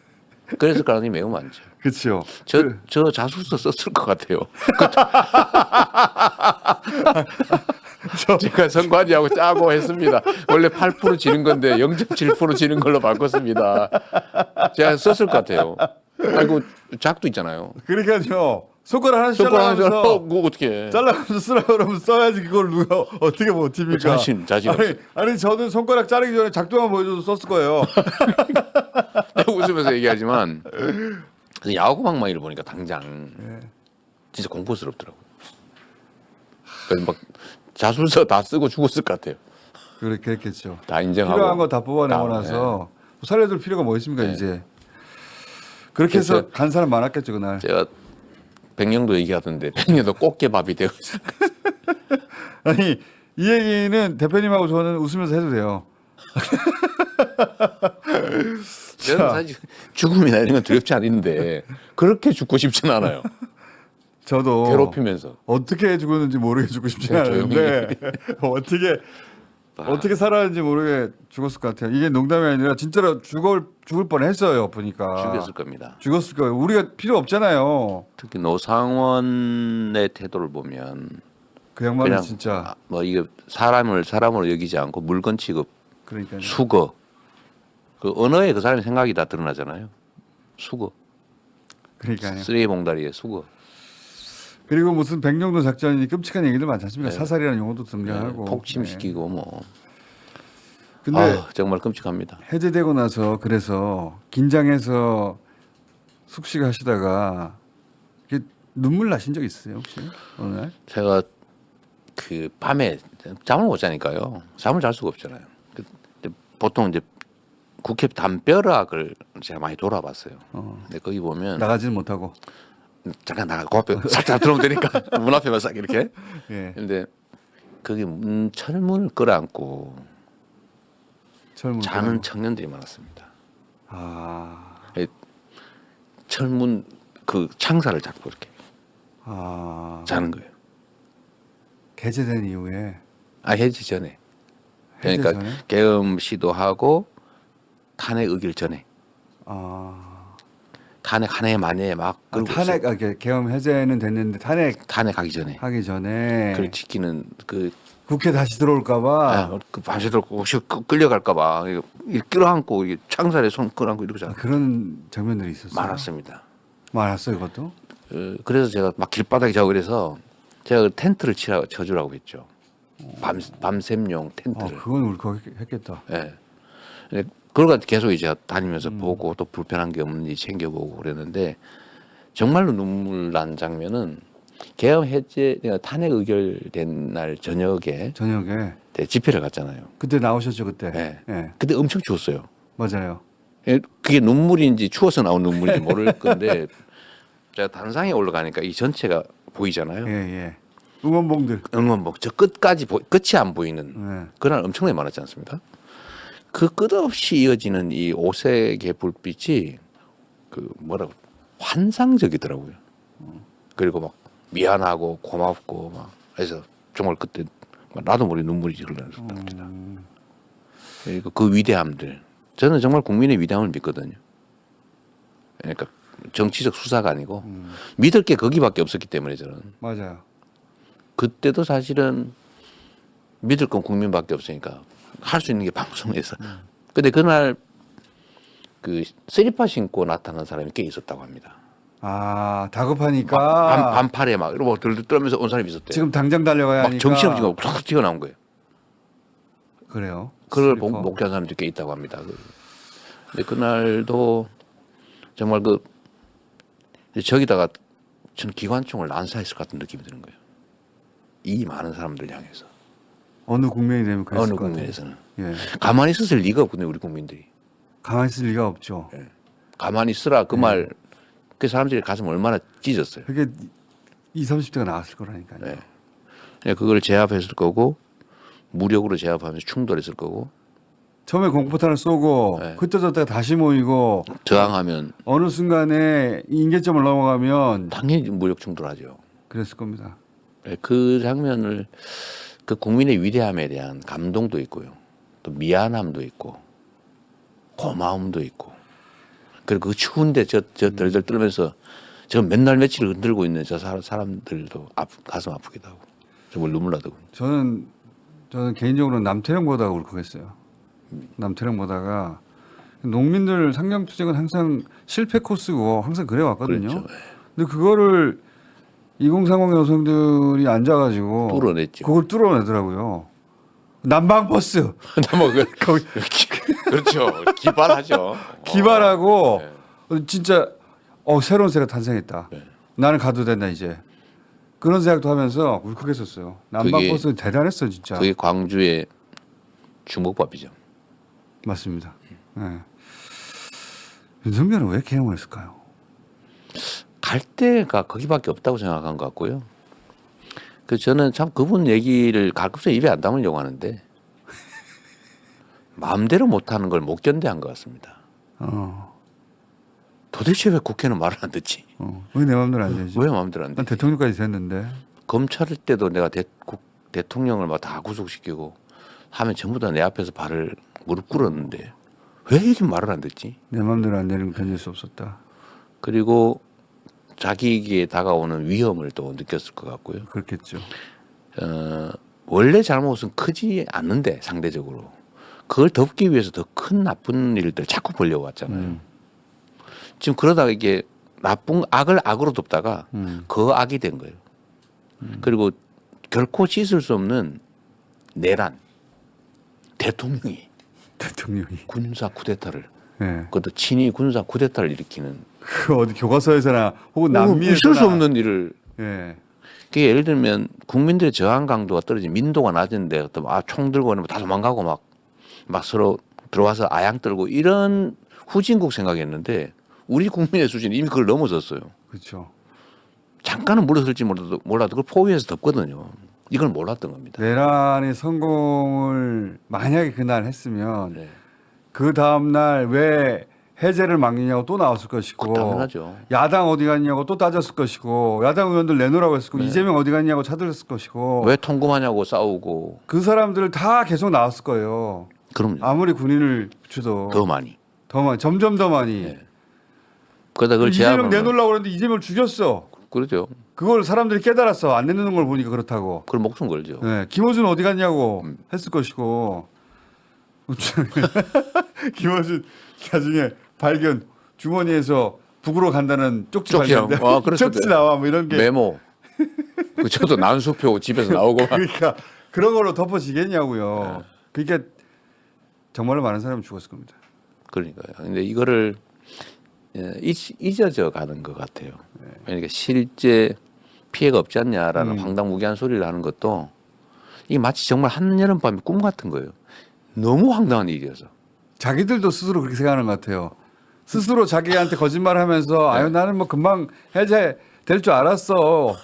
그랬을 가능성이 매우 많죠. 그렇죠. 저 자수서 썼을 것 같아요. 제가 선관위하고 짜고 했습니다. 원래 8% 지는 건데 0.7% 지는 걸로 바꿨습니다. 제가 썼을 것 같아요. 아이고 작도 있잖아요. 그러니까요. 손가락 하나씩 손가락 잘라가면서 그거 어떻게? 잘라가면서 쓰라 그러면 써야지 그걸 누가 어떻게 버팁니까? 자신 아니 저는 손가락 자르기 전에 작동만 보여줘도 썼을 거예요. 웃으면서 얘기하지만 야구방망이를 보니까 당장 진짜 공포스럽더라고요. 그래서 막 자술서 다 쓰고 죽었을 것 같아요. 그랬겠죠. 다 인정하고 필요한 거 다 뽑아내고 다음에. 나서 살려둘 필요가 뭐 있습니까 네. 이제. 그렇게 해서 그래서 간 사람 많았겠죠 그날. 제가 백령도 얘기하던데 백령도 꽃게밥이 되고 있어요. 아니 이 얘기는 대표님하고 저는 웃으면서 해도 돼요. 저는 사실 죽음이나 이런 건 두렵지 않은데 그렇게 죽고 싶지는 않아요. 저도 괴롭히면서 어떻게 죽었는지 모르게 죽고 싶지는 그냥 않은데 어떻게 살았는지 모르게 죽었을 것 같아요. 이게 농담이 아니라 진짜로 죽을 뻔했어요. 보니까 죽였을 겁니다. 죽었을 거예요. 우리가 필요 없잖아요. 특히 노상원의 태도를 보면 그 양반은 그냥 진짜 뭐 이게 사람으로 여기지 않고 물건 취급, 그러니까 수거. 그 언어에 그 사람의 생각이 다 드러나잖아요. 수거. 그러니까요. 쓰레기 봉다리에 수거. 그리고 무슨 백령도 작전이 끔찍한 얘기들 많지 않습니까? 네. 사살이라는 용어도 등장하고 폭침시키고 뭐. 근데 정말 끔찍합니다. 해제되고 나서 그래서 긴장해서 숙식하시다가 이렇게 눈물 나신 적 있으세요 혹시 어느 날? 제가 그 밤에 잠을 못 자니까요. 잠을 잘 수가 없잖아요. 보통 이제 국회 담벼락을 제가 많이 돌아봤어요. 근데 거기 보면 나가지는 못하고. 잠깐 나가고 앞에 살짝 들어오면 되니까 문 앞에만 싹 이렇게. 예. 근데 거기 철문을 끌어안고 철문 자는 끌어안고. 청년들이 많았습니다. 아. 철문 그 창살을 잡고 이렇게 아. 자는 거예요. 개제된 이후에. 해지 전에. 해제 그러니까 전에? 계엄 시도하고 탄핵 의결 전에 아. 탄핵 한 해 만에 막 끌고 탄핵 계엄 해제는 됐는데 탄핵하기 전에 탄핵하기 전에 그걸 지키는 그 국회 다시 들어올까봐 그 밤새도록 끌려갈까봐 끌어안고 이게 창살에 손 끌어안고 이러고 그런 장면들이 있었어요. 많았습니다. 많았어요, 그것도. 그래서 제가 막 길바닥에 자고 그래서 제가 그 텐트를 쳐주라고 했죠. 밤샘용 텐트를. 그건 울컥했겠다. 예. 그걸 계속 이제 다니면서 보고 또 불편한 게 없는지 챙겨보고 그랬는데 정말로 눈물 난 장면은 계엄 해제 탄핵 의결된 날 저녁에 집회를 갔잖아요. 그때 나오셨죠, 그때. 네. 예. 그때 엄청 추웠어요. 맞아요. 그게 눈물인지 추워서 나온 눈물인지 모를 건데 제가 단상에 올라가니까 이 전체가 보이잖아요. 예. 응원봉들. 응원봉 저 끝까지 끝이 안 보이는 예. 그날 엄청나게 많았지 않습니까? 그 끝없이 이어지는 이 오색의 불빛이 그 뭐라고 환상적이더라고요. 그리고 막 미안하고 고맙고 막 그래서 정말 그때 나도 모르게 눈물이 흘러났습니다. 그리고 그 위대함들 저는 정말 국민의 위대함을 믿거든요. 그러니까 정치적 수사가 아니고 믿을 게 거기밖에 없었기 때문에 저는 맞아요. 그때도 사실은 믿을 건 국민밖에 없으니까 할 수 있는 게 방송에서. 근데 그날 그 쓰리파 신고 나타난 사람이 꽤 있었다고 합니다. 다급하니까 반팔에 막 이러고 들들 떨면서 온 사람이 있었대요. 지금 당장 달려가야 막 하니까. 정신없이 툭 튀어나온 거예요. 그래요. 그걸 슬리퍼. 목격한 사람도 꽤 있다고 합니다. 근데 그날도 정말 저기다가 저는 기관총을 난사했을 것 같은 느낌이 드는 거예요. 이 많은 사람들 향해서. 어느 국민이 되면 그랬을 어느 것 같아요. 국민에서는. 예. 가만히 있을 리가 없거든요. 우리 국민들이. 가만히 있을 리가 없죠. 가만히 있으라 그 말 그 사람들이 가슴 얼마나 찢었어요. 그게 20, 30대가 나왔을 거라니까요. 네. 그걸 제압했을 거고 무력으로 제압하면서 충돌했을 거고 처음에 공포탄을 쏘고 네. 그때 저때 다시 모이고 저항하면 어느 순간에 인계점을 넘어가면 당연히 무력 충돌하죠. 그랬을 겁니다. 네, 그 장면을 그 국민의 위대함에 대한 감동도 있고요. 또 미안함도 있고 고마움도 있고 그리고 그 추운데 저 덜덜 떨면서 저 맨날 며칠 흔들고 있는 저 사람들도 가슴 아프기도 하고 정말 눈물 나더군요. 저는 개인적으로는 남태령 보다가 울컥했어요. 남태령 보다가 농민들 상경투쟁은 항상 실패 코스고 항상 그래 왔거든요. 그렇죠. 근데 그거를 2030 여성들이 앉아가지고 뚫어냈죠. 그걸 뚫어내더라고요. 난방버스 거기 그렇죠. 기발하죠. 기발하고 진짜 새로운 새가 탄생했다. 네. 나는 가도 된다 이제. 그런 생각도 하면서 울컥했었어요. 난방버스는 대단했어요 진짜. 그게 광주의 주먹밥이죠. 맞습니다. 네. 윤석열은 왜 개혁을 했을까요? 갈 데가 거기밖에 없다고 생각한 것 같고요. 저는 참 그분 얘기를 가급적 입에 안 담으려고 하는데 마음대로 못하는 걸 못 견뎌한 것 같습니다. 도대체 왜 국회는 말을 안 듣지? 왜 내 마음대로 안 되지? 왜 마음대로 안 난 되지? 대통령까지 됐는데. 검찰 때도 내가 대통령을 막 다 구속시키고 하면 전부 다 내 앞에서 무릎 꿇었는데 왜 이렇게 말을 안 듣지? 내 마음대로 안 되는 건 견딜 수 없었다. 그리고 자기에게 다가오는 위험을 또 느꼈을 것 같고요. 그렇겠죠. 원래 잘못은 크지 않는데 상대적으로 그걸 덮기 위해서 더 큰 나쁜 일들 자꾸 벌려고 왔잖아요. 지금 그러다가 이게 나쁜 악을 악으로 덮다가 그 악이 된 거예요. 그리고 결코 씻을 수 없는 내란 대통령이 군사 쿠데타를 네. 그것도 친위 군사 쿠데타를 일으키는 그 어디 교과서에서나 혹은 남미에서나 있을 수 없는 일을 예. 그게 예를 들면 국민들의 저항 강도가 떨어진 민도가 낮은데 총 들고 다 도망가고 막 서로 들어와서 아양 떨고 이런 후진국 생각했는데 우리 국민의 수준이 이미 그걸 넘어섰어요. 그렇죠. 잠깐은 물러설지 몰라도 그걸 포위해서 덮거든요. 이걸 몰랐던 겁니다. 내란의 성공을 만약에 그날 했으면 네. 그 다음 날 왜 해제를 막느냐고 또 나왔을 것이고 당연하죠. 야당 어디 갔냐고 또 따졌을 것이고 야당 의원들 내놓으라고 했을 거고 이재명 어디 갔냐고 차들었을 것이고 왜 통금하냐고 싸우고 그 사람들 다 계속 나왔을 거예요. 그럼요. 아무리 군인을 붙여도 더 많이. 점점 더 많이. 네. 그러다 그걸 이재명 제압을 내놓으려고 그랬는데 이재명을 죽였어. 그러죠. 그걸 사람들이 깨달았어. 안 내놓는 걸 보니까 그렇다고. 그걸 목숨 걸죠. 네, 김어준 어디 갔냐고 했을 것이고. 김어준 나중에 발견 주머니에서 북으로 간다는 쪽지 쪽지랑, 발견. 그랬을 쪽지 때. 나와 뭐 이런 게. 메모. 그 저도 난수표 집에서 나오고 막. 그러니까 그런 걸로 덮어지겠냐고요. 그러니까 정말로 많은 사람이 죽었을 겁니다. 그러니까요. 근데 이거를 잊어져 가는 것 같아요. 그러니까 실제 피해가 없지 않냐라는 황당무계한 소리를 하는 것도 이게 마치 정말 한여름밤의 꿈 같은 거예요. 너무 황당한 일이어서. 자기들도 스스로 그렇게 생각하는 것 같아요. 스스로 자기한테 거짓말하면서 아유 나는 뭐 금방 해제될 줄 알았어.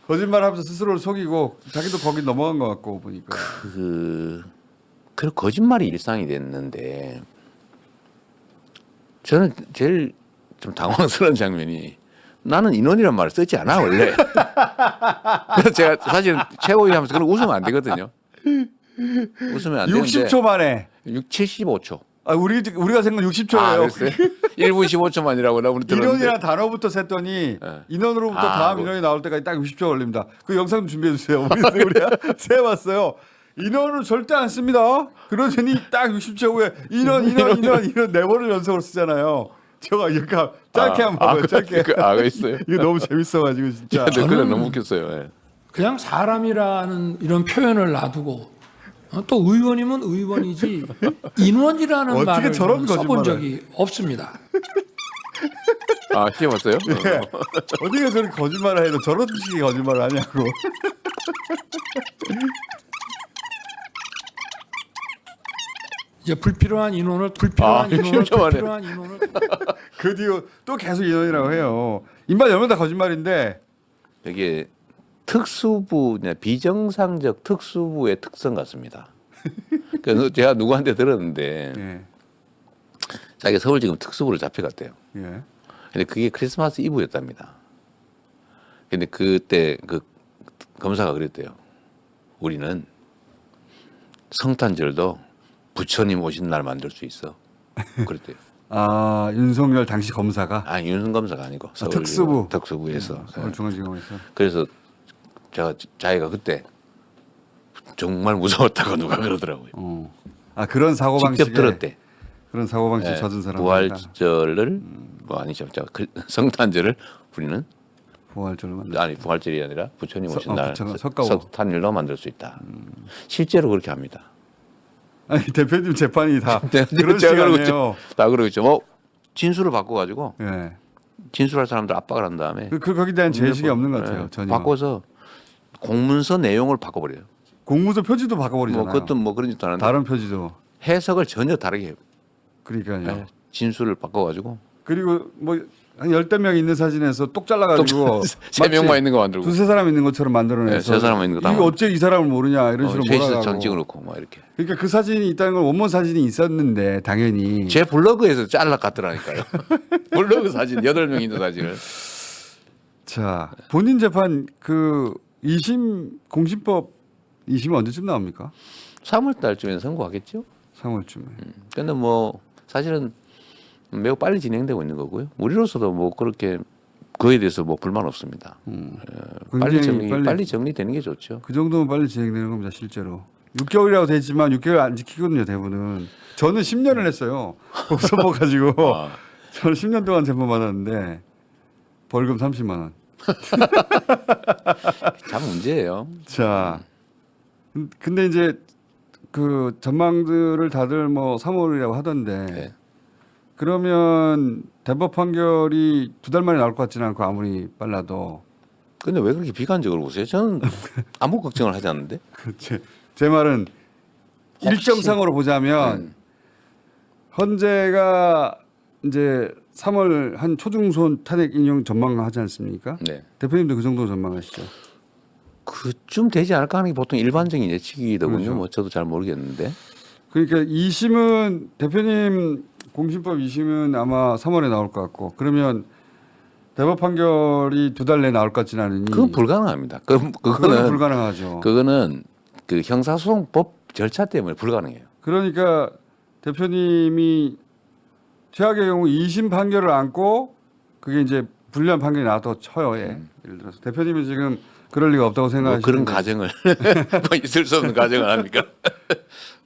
거짓말하면서 스스로를 속이고 자기도 거기 넘어간 것 같고 보니까. 그리고 거짓말이 일상이 됐는데 저는 제일 좀 당황스러운 장면이 나는 인원이란 말을 쓰지 않아 원래. 그래서 제가 사실 최고위 하면서 그런 웃으면 안 되거든요. 웃으면 안 되는데 60초 만에. 75초. 아 우리가 생각 60초예요. 그랬어요? 1분 15초만이라고 나 오늘 들었는데. 인원이라는 단어부터 셌더니 인원으로부터 다음 인원이 나올 때까지 딱 60초 걸립니다. 그 영상 좀 준비해 주세요. 우리가 세봤어요. 인원은 절대 안 씁니다. 그러더니 딱 60초 후에 인원 4번을 연속으로 쓰잖아요. 제가 이렇게 짧게 한번 봐봐요. 짧게. 그거 있어요. 이거 너무 재밌어가지고 진짜. 근데 그래 너무 웃겼어요. 예. 그냥 사람이라는 이런 표현을 놔두고 또 의원이면 의원이지 인원이라는 어떻게 말을 저런 저는 써본 거짓말을. 적이 없습니다. 시험했어요? 네. 어디가 저렇게 거짓말을 해도 저런 식의 거짓말을 하냐고. 이제 불필요한 인원을 그 뒤로 또 계속 인원이라고 해요. 입만 열면 다 거짓말인데. 이게 비정상적 특수부의 특성 같습니다. 그래서 제가 누구한테 들었는데 예. 자기가 서울지검 특수부를 잡혀갔대요. 예. 근데 그게 크리스마스 이브였답니다. 근데 그때 그 검사가 그랬대요. 우리는 성탄절도 부처님 오신 날 만들 수 있어. 그랬대요. 아 윤석열 당시 검사가 윤승 검사가 아니고 서울 특수부에서. 서울중앙지검에서. 그래서 자기가 그때 정말 무서웠다고 누가 그러더라고요. 아 그런 사고 방식에 직접 들었대. 그런 사고 방식 젖은 사람. 부활절을 성탄절을 우리는 부활절로 부활절이 아니라 부처님 오신 날 석가오. 석탄일로 만들 수 있다. 실제로 그렇게 합니다. 아니 대표님 재판이 다 그런 제가 그러고 시간이에요. 다 그러고 있죠. 진술을 바꿔가지고 예. 진술할 사람들 압박을 한 다음에 거기에 대한 제식이 없는 것 같아요. 전혀. 바꿔서 공문서 내용을 바꿔버려요. 공문서 표지도 바꿔버리잖아요. 그것도 그런 짓도 하는데 다른 표지도. 해석을 전혀 다르게 해요. 그러니까요. 진술을 바꿔가지고 그리고 뭐 한 10명 있는 사진에서 똑 잘라가지고 세 명만 있는 거 만들고 두세 사람 있는 것처럼 만들어내서 세 사람 있는 거 다 이거 어째 이 사람을 모르냐 이런 식으로 셋이서 몰아가고. 전 찍어놓고 막 이렇게. 그러니까 그 사진이 있다는 건 원본 사진이 있었는데 당연히 제 블로그에서 잘라 갔더라니까요. 블로그 사진 8명 있는 사진을. 자 본인 재판 그 2심 공신법 2심 언제쯤 나옵니까? 3월 달쯤에 선고하겠죠. 3월쯤에. 근데 뭐 사실은 매우 빨리 진행되고 있는 거고요. 우리로서도 뭐 그렇게 그에 대해서 뭐 불만 없습니다. 빨리 정리되는 게 좋죠. 그 정도면 빨리 진행되는 겁니다 실제로. 6개월이라고 되지만 6개월 안 지키거든요 대부분은. 저는 10년을 했어요. 법소법 가지고. 저는 10년 동안 재판 받았는데 벌금 30만 원. 참 문제예요. 자, 근데 이제 그 전망들을 다들 뭐 3월이라고 하던데 네. 그러면 대법 판결이 2달 만에 나올 것 같지는 않고 아무리 빨라도. 근데 왜 그렇게 비관적으로 보세요? 저는 아무 걱정을 하지 않는데. 제 말은 일정상으로 보자면 헌재가 이제 3월 한 초중손 탄핵 인용 전망하지 않습니까? 네. 대표님도 그 정도 전망하시죠? 그쯤 되지 않을까 하는 게 보통 일반적인 예측이더군요. 그렇죠. 뭐 저도 잘 모르겠는데. 그러니까 2심은 대표님 공신법 2심은 아마 3월에 나올 것 같고 그러면 대법 판결이 2달 내에 나올 것 같지는 않으니 그건 불가능합니다. 그거는 불가능하죠. 그거는 그 형사소송법 절차 때문에 불가능해요. 그러니까 대표님이 최악의 경우 2심 판결을 안고 그게 이제 불리한 판결이 나와도 쳐요. 예. 예를 들어서 대표님은 지금 그럴 리가 없다고 뭐 생각하시는데 그런 가정을 뭐 있을 수 없는 가정을 합니까?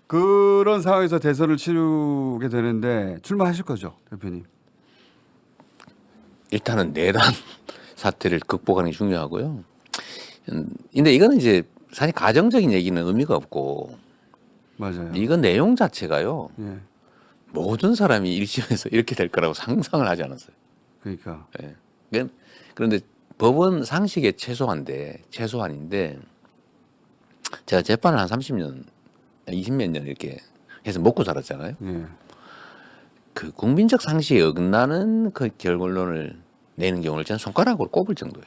그런 상황에서 대선을 치르게 되는데 출마하실 거죠, 대표님? 일단은 내란 사태를 극복하는 게 중요하고요. 근데 이거는 이제 사실 가정적인 얘기는 의미가 없고 맞아요. 이건 내용 자체가요. 예. 모든 사람이 1심에서 이렇게 될 거라고 상상을 하지 않았어요. 그러니까 예. 그런데 법은 상식의 최소한인데 제가 재판을 한 30년, 20몇 년 이렇게 해서 먹고 살았잖아요. 예. 그 국민적 상식에 어긋나는 그 결론을 내는 경우를 저는 손가락으로 꼽을 정도예요.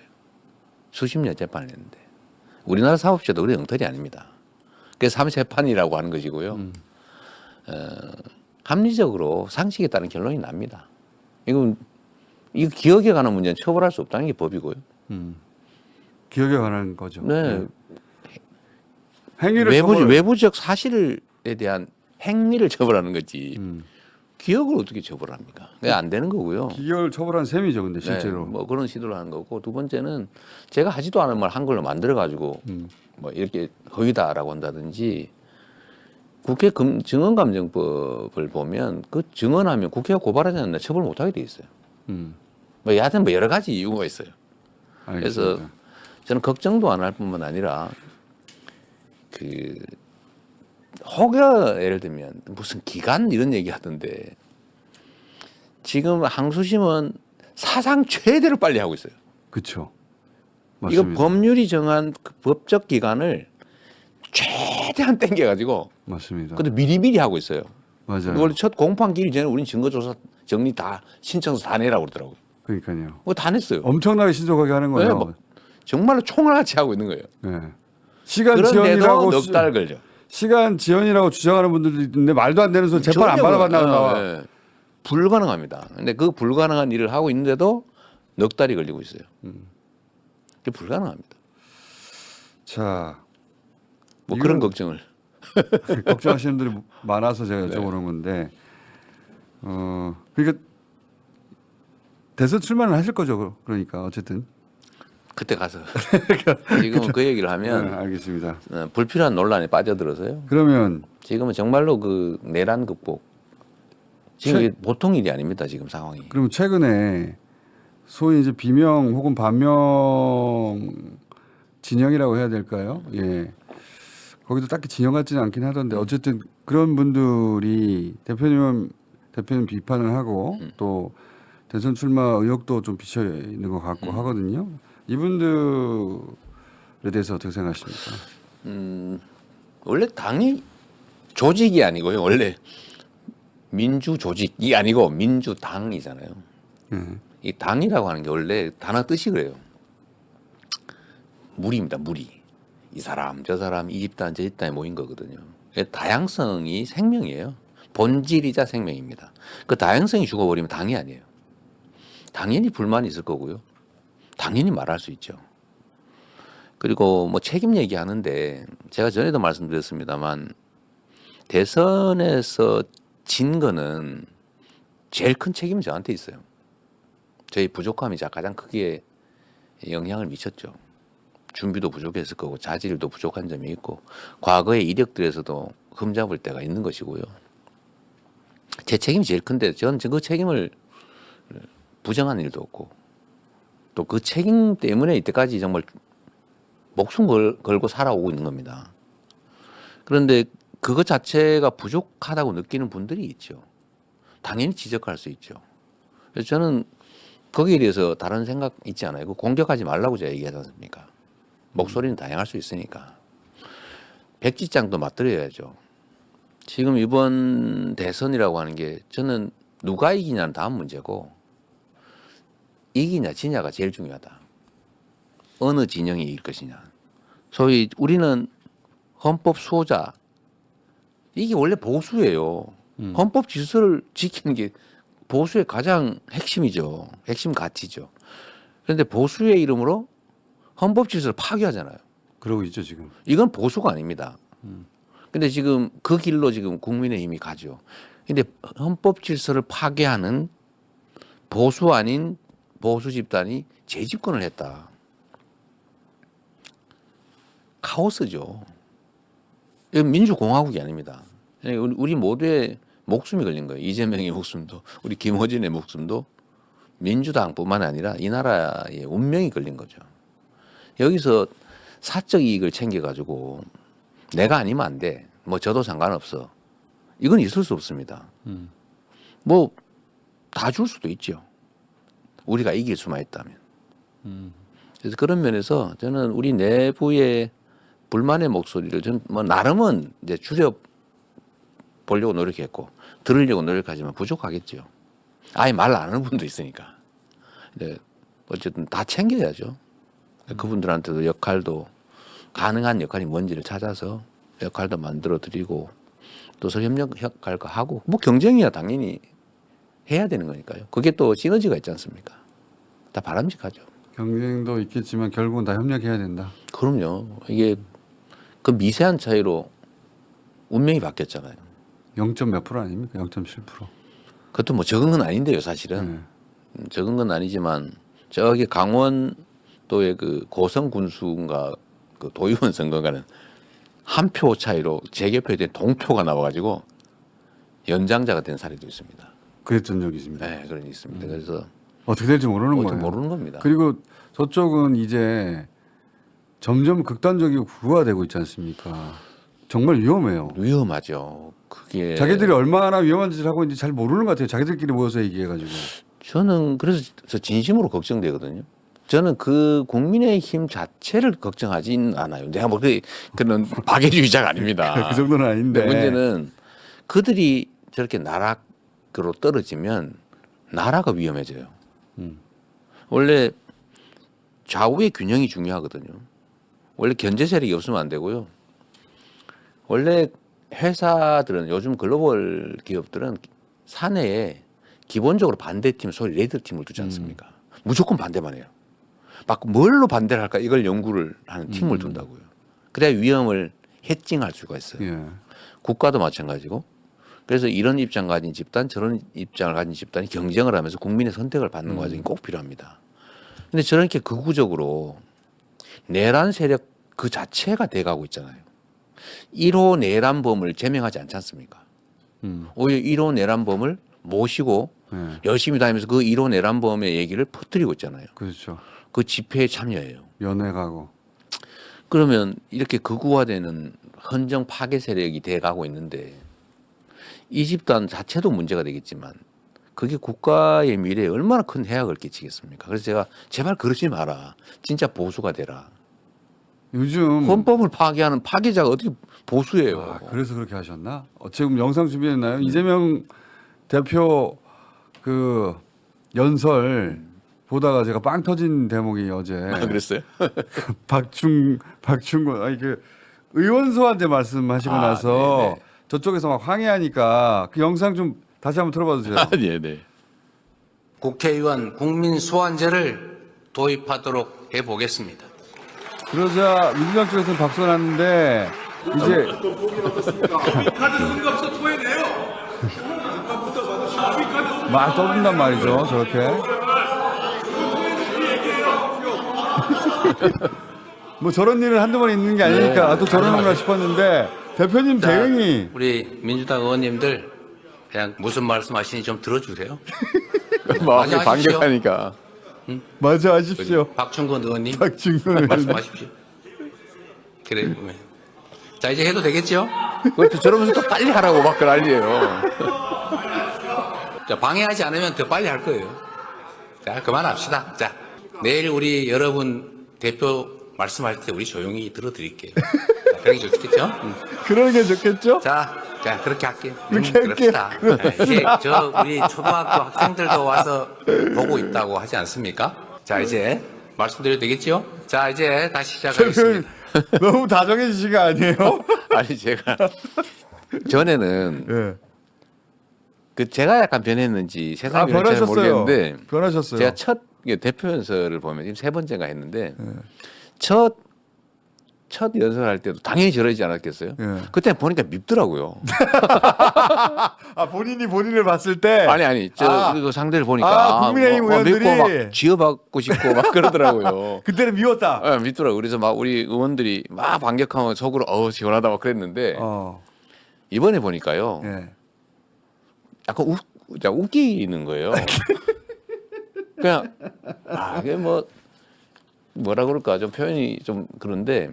수십 년 재판을 했는데 우리나라 사법제도 그리 엉터리 아닙니다. 그래서 3세판이라고 하는 것이고요. 합리적으로 상식에 따른 결론이 납니다. 이거 기억에 관한 문제는 처벌할 수 없다는 게 법이고요. 기억에 관한 거죠. 네. 행위를 외부적 사실에 대한 행위를 처벌하는 거지. 기억을 어떻게 처벌합니까? 그게 안 되는 거고요. 기억을 처벌한 셈이죠, 근데 실제로. 네, 뭐 그런 시도를 하는 거고 두 번째는 제가 하지도 않은 말 한글로 만들어 가지고 뭐 이렇게 허위다라고 한다든지 국회 증언감정법을 보면 그 증언하면 국회가 고발하지 않나 처벌 못하게 돼 있어요. 뭐 여하튼 뭐 여러 가지 이유가 있어요. 알겠습니다. 그래서 저는 걱정도 안 할 뿐만 아니라 그 혹여 예를 들면 무슨 기간 이런 얘기 하던데 지금 항소심은 사상 최대로 빨리 하고 있어요. 그렇죠. 이거 맞습니다. 법률이 정한 그 법적 기간을 최대한 땡겨가지고 맞습니다. 근데 미리미리 하고 있어요. 맞아요. 원래 첫 공판 기일 전에 우린 증거조사 정리 다 신청서 다 내라고 그러더라고요. 그러니까요. 그거 다 냈어요. 엄청나게 신속하게 하는 거예요. 네, 뭐 정말로 총알같이 하고 있는 거예요. 네. 시간 그런데도 지연이라고 넉 달 걸려. 시간 지연이라고 주장하는 분들도 있는데 말도 안 되는 소리 재판 안 전혀 받아봤나 나와. 예. 불가능합니다. 근데 그 불가능한 일을 하고 있는데도 넉 달이 걸리고 있어요. 그게 불가능합니다. 자, 뭐 이건- 그런 걱정을. 걱정하시는 분들이 많아서 제가 네. 여쭤보는 건데, 그러니까 대선 출마는 하실 거죠. 그러니까 어쨌든. 그때 가서 지금은 그 얘기를 네, 하면 알겠습니다. 불필요한 논란에 빠져들어서요. 그러면 지금은 정말로 그 내란 극복 지금 이게 보통 일이 아닙니다. 지금 상황이. 그럼 최근에 소위 이제 비명 혹은 반명 진영이라고 해야 될까요? 예. 거기도 딱히 진영 같지는 않긴 하던데 어쨌든 그런 분들이 대표님 비판을 하고 또 대선 출마 의혹도 좀 비쳐 있는 것 같고 하거든요. 이분들에 대해서 어떻게 생각하십니까? 원래 당이 조직이 아니고요. 원래 민주 조직이 아니고 민주당이잖아요. 이 당이라고 하는 게 원래 단어 뜻이 그래요. 무리입니다. 무리. 이 사람, 저 사람, 이 집단, 저 집단에 모인 거거든요. 다양성이 생명이에요. 본질이자 생명입니다. 그 다양성이 죽어버리면 당이 아니에요. 당연히 불만이 있을 거고요. 당연히 말할 수 있죠. 그리고 뭐 책임 얘기하는데 제가 전에도 말씀드렸습니다만 대선에서 진 거는 제일 큰 책임이 저한테 있어요. 저희 부족함이 가장 크게 영향을 미쳤죠. 준비도 부족했을 거고 자질도 부족한 점이 있고 과거의 이력들에서도 흠잡을 때가 있는 것이고요. 제 책임이 제일 큰데 저는 그 책임을 부정한 일도 없고 또 그 책임 때문에 이때까지 정말 목숨 걸고 살아오고 있는 겁니다. 그런데 그것 자체가 부족하다고 느끼는 분들이 있죠. 당연히 지적할 수 있죠. 그래서 저는 거기에 대해서 다른 생각 있지 않아요. 공격하지 말라고 제가 얘기하지 않습니까? 목소리는 다양할 수 있으니까. 백지장도 맞들어야죠. 지금 이번 대선이라고 하는 게 저는 누가 이기냐는 다음 문제고 이기냐 지냐가 제일 중요하다. 어느 진영이 이길 것이냐. 소위 우리는 헌법 수호자 이게 원래 보수예요. 헌법 질서를 지키는 게 보수의 가장 핵심이죠. 핵심 가치죠. 그런데 보수의 이름으로 헌법 질서를 파괴하잖아요. 그러고 있죠 지금. 이건 보수가 아닙니다. 근데 지금 그 길로 지금 국민의힘이 가죠. 근데 헌법 질서를 파괴하는 보수 아닌 보수 집단이 재집권을 했다. 카오스죠. 이건 민주공화국이 아닙니다. 우리 모두의 목숨이 걸린 거예요. 이재명의 목숨도, 우리 김호진의 목숨도 민주당뿐만 아니라 이 나라의 운명이 걸린 거죠. 여기서 사적 이익을 챙겨가지고 내가 아니면 안 돼. 뭐 저도 상관없어. 이건 있을 수 없습니다. 뭐 다 줄 수도 있죠. 우리가 이길 수만 있다면. 그래서 그런 면에서 저는 우리 내부의 불만의 목소리를 전 뭐 나름은 이제 줄여 보려고 노력했고 들으려고 노력하지만 부족하겠죠. 아예 말 안 하는 분도 있으니까. 근데 어쨌든 다 챙겨야죠. 그분들한테도 역할도 가능한 역할이 뭔지를 찾아서 역할도 만들어 드리고 또 서로 협력 역할도 하고 뭐 경쟁이야 당연히 해야 되는 거니까요. 그게 또 시너지가 있지 않습니까? 다 바람직하죠. 경쟁도 있겠지만 결국은 다 협력해야 된다. 그럼요. 이게 그 미세한 차이로 운명이 바뀌었잖아요. 0. 몇 프로 아닙니까? 0.7%. 그것도 뭐 적은 건 아닌데요, 사실은. 적은 건 아니지만 저기 강원도의 그 고성 군수인가 그 도의원 선거가는 한 표 차이로 재개표에 대한 동표가 나와가지고 연장자가 된 사례도 있습니다. 그랬던 적이 있습니다. 네, 그런 게 있습니다. 그래서 어떻게 될지 모르는 어떻게 거예요. 모르는 겁니다. 그리고 저쪽은 이제 점점 극단적이고 구화되고 있지 않습니까? 정말 위험해요. 위험하죠. 그게 자기들이 얼마나 위험한 짓을 하고 있는지 잘 모르는 것 같아요. 자기들끼리 모여서 얘기해가지고. 저는 그래서 진심으로 걱정되거든요. 저는 그 국민의힘 자체를 걱정하진 않아요. 내가 뭐 그런 박애주의자가 아닙니다. 그 정도는 아닌데. 근데 문제는 그들이 저렇게 나락으로 떨어지면 나라가 위험해져요. 원래 좌우의 균형이 중요하거든요. 원래 견제 세력이 없으면 안 되고요. 원래 회사들은 요즘 글로벌 기업들은 사내에 기본적으로 반대팀, 소위 레드팀을 두지 않습니까? 무조건 반대만 해요. 막 뭘로 반대를 할까 이걸 연구를 하는 팀을 둔다고요. 그래야 위험을 해칭할 수가 있어요. 예. 국가도 마찬가지고. 그래서 이런 입장 가진 집단, 저런 입장을 가진 집단이 경쟁을 하면서 국민의 선택을 받는 과정이 꼭 필요합니다. 근데 저렇게 극우적으로 내란 세력 그 자체가 돼가고 있잖아요. 1호 내란범을 제명하지 않지 않습니까? 오히려 1호 내란범을 모시고 예. 열심히 다니면서 그 1호 내란범의 얘기를 퍼뜨리고 있잖아요. 그렇죠. 그 집회에 참여해요. 연애가고. 그러면 이렇게 극우화되는 헌정 파괴 세력이 돼가고 있는데 이 집단 자체도 문제가 되겠지만 그게 국가의 미래에 얼마나 큰 해악을 끼치겠습니까? 그래서 제가 제발 그러지 마라. 진짜 보수가 되라. 요즘 헌법을 파괴하는 파괴자가 어떻게 보수예요? 아, 그래서 그렇게 하셨나? 지금 영상 준비했나요? 이재명 대표 그 연설 보다가 제가 빵 터진 대목이 어제 그랬어요? 박충권 아니 그 의원소한테 말씀하시고 아, 나서 네네. 저쪽에서 막 항의하니까 그 영상 좀 다시 한번 틀어봐 주세요. 네. 국회의원 국민소환제를 도입하도록 해보겠습니다. 그러자 민주당 쪽에서는 박수가 났는데 이제 막 떠든단 말이죠. 저렇게. 뭐 저런 일은 한두 번 있는 게 아니니까 아, 또 저러는구나 싶었는데 대표님 자, 대응이 우리 민주당 의원님들 그냥 무슨 말씀하시는지 좀 들어주세요. 마음이 하십시오. 반격하니까. 맞아 하십시오. 박충건 의원님 박충권 의원. 말씀하십시오. 그래. 자 이제 해도 되겠죠? 그것도 저러면서 또 빨리 하라고 막 난리예요. 자, 방해하지 않으면 더 빨리 할 거예요. 자 그만합시다. 자 내일 우리 여러분 대표 말씀할 때 우리 조용히 들어드릴게요. 자, 그러기 좋겠죠? 그런 게 좋겠죠? 자 그렇게 할게요. 그렇게 할게요. 그럽시다. 이제 저 우리 초등학교 학생들도 와서 보고 있다고 하지 않습니까? 자 이제 말씀드려도 되겠죠? 자 이제 다시 시작하겠습니다. 너무 다정해지신 거 아니에요? 아니 제가 전에는 예. 그 제가 약간 변했는지 아 세상이 변했는지 잘 변하셨어요. 모르겠는데 변하셨어요. 제가 첫 대표 연설을 보면 지금 3번째가 했는데 첫 첫 연설을 할 때도 당연히 저러지 않았겠어요? 예. 그때 보니까 밉더라고요. 아 본인이 본인을 봤을 때 아니 저 그 상대를 보니까 국민의힘 의원들이 밉고 막 쥐어받고 싶고 막 그러더라고요. 그때는 미웠다. 예, 밉더라고요. 그래서 막 우리 의원들이 막 반격하면 속으로 시원하다 막 그랬는데 이번에 보니까요. 예. 약간 웃기는 거예요. 그냥 이게 뭐라 그럴까 좀 표현이 좀 그런데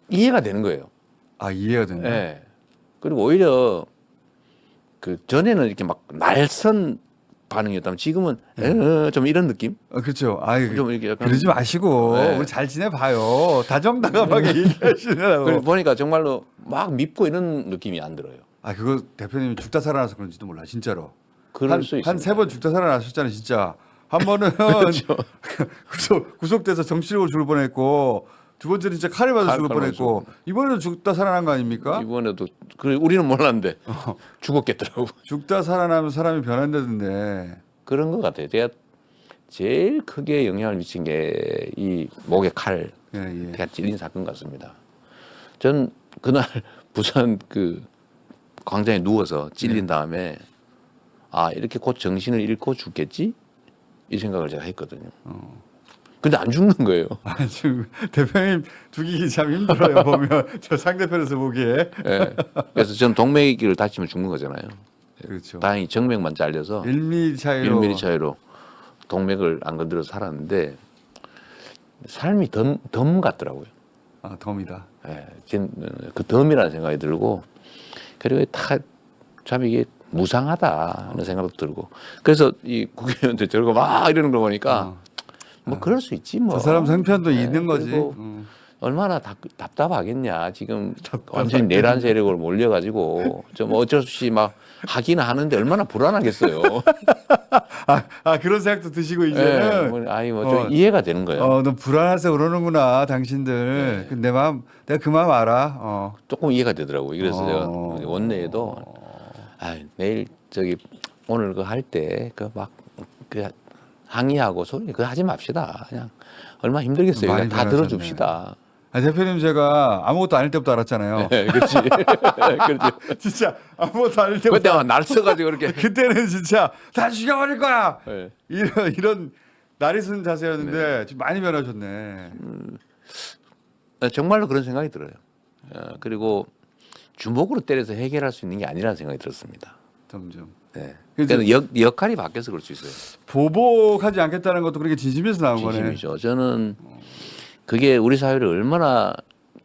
이해가 되는 거예요. 아 이해가 된다. 예. 그리고 오히려 그 전에는 이렇게 막 날선 반응이었다면 지금은 좀 이런 느낌? 그렇죠. 아 좀 이렇게 약간 그러지 마시고 네. 우리 잘 지내봐요. 다정다감하게 얘기하시느라고. 그걸 보니까 정말로 막 밉고 이런 느낌이 안 들어요. 아 그거 대표님이 죽다 살아나서 그런지도 몰라 진짜로. 그럴 수 있습니다. 한 세 번 죽다 살아나셨잖아요 진짜. 한 번은 그렇죠. 구속돼서 정치력으로 죽을 뻔했고 두 번째는 진짜 칼을 맞아 죽을 칼 뻔했고 이번에는 죽다 살아난 거 아닙니까? 이번에도 우리는 몰랐는데 죽었겠더라고. 죽다 살아나면 사람이 변한다던데. 그런 것 같아요. 제가 제일 크게 영향을 미친 게 이 목에 칼 예. 제가 찔린 사건 같습니다. 전 그날 부산 그 광장에 누워서 찔린 다음에 이렇게 곧 정신을 잃고 죽겠지 이 생각을 제가 했거든요. 근데 안 죽는 거예요. 아, 지금 대표님 죽이기 참 힘들어요 보면 저 상대편에서 보기에. 예. 그래서 전 동맥을 다치면 죽는 거잖아요. 그렇죠. 다행히 정맥만 잘려서 1mm 차이로. 1mm 차이로 동맥을 안 건드려서 살았는데 삶이 덤 같더라고요. 아 덤이다. 예, 그 덤이라는 생각이 들고 그리고 참 이게 무상하다 하는 생각도 들고 그래서 이 국회의원들 저러고 막 이러는 거 보니까 뭐 그럴 수 있지 뭐. 저 사람 생편도 예, 있는 거지. 그리고 얼마나 답답하겠냐 지금 완전히 내란 세력으로 몰려가지고 좀 어쩔 수 없이 막 하기는 하는데 얼마나 불안하겠어요. 그런 생각도 드시고 이제는. 좀 이해가 되는 거예요. 너 불안해서 그러는구나 당신들. 내 마음 내가 그 마음 알아. 조금 이해가 되더라고요. 그래서 제가 원내에도 내일 오늘 그 할 때 그 막 그 항의하고 소리 그거 하지 맙시다. 그냥 얼마나 힘들겠어요. 많이 그냥 다 변하셨네. 들어줍시다. 대표님 제가 아무것도 아닐 때부터 알았잖아요. 네, 그렇지. 그렇지. 진짜 아무것도 아닐 때부터. 그때 날 써가지고 그렇게. 그때는 진짜 다 죽여버릴 거야. 네. 이런 날이 쓴 자세였는데 지금 많이 변하셨네. 정말로 그런 생각이 들어요. 그리고 주먹으로 때려서 해결할 수 있는 게 아니라는 생각이 들었습니다. 점점. 네. 그래서 그러니까 역할이 바뀌어서 그럴 수 있어요. 보복하지 않겠다는 것도 그렇게 진심에서 나온 거네. 진심이죠. 저는 그게 우리 사회를 얼마나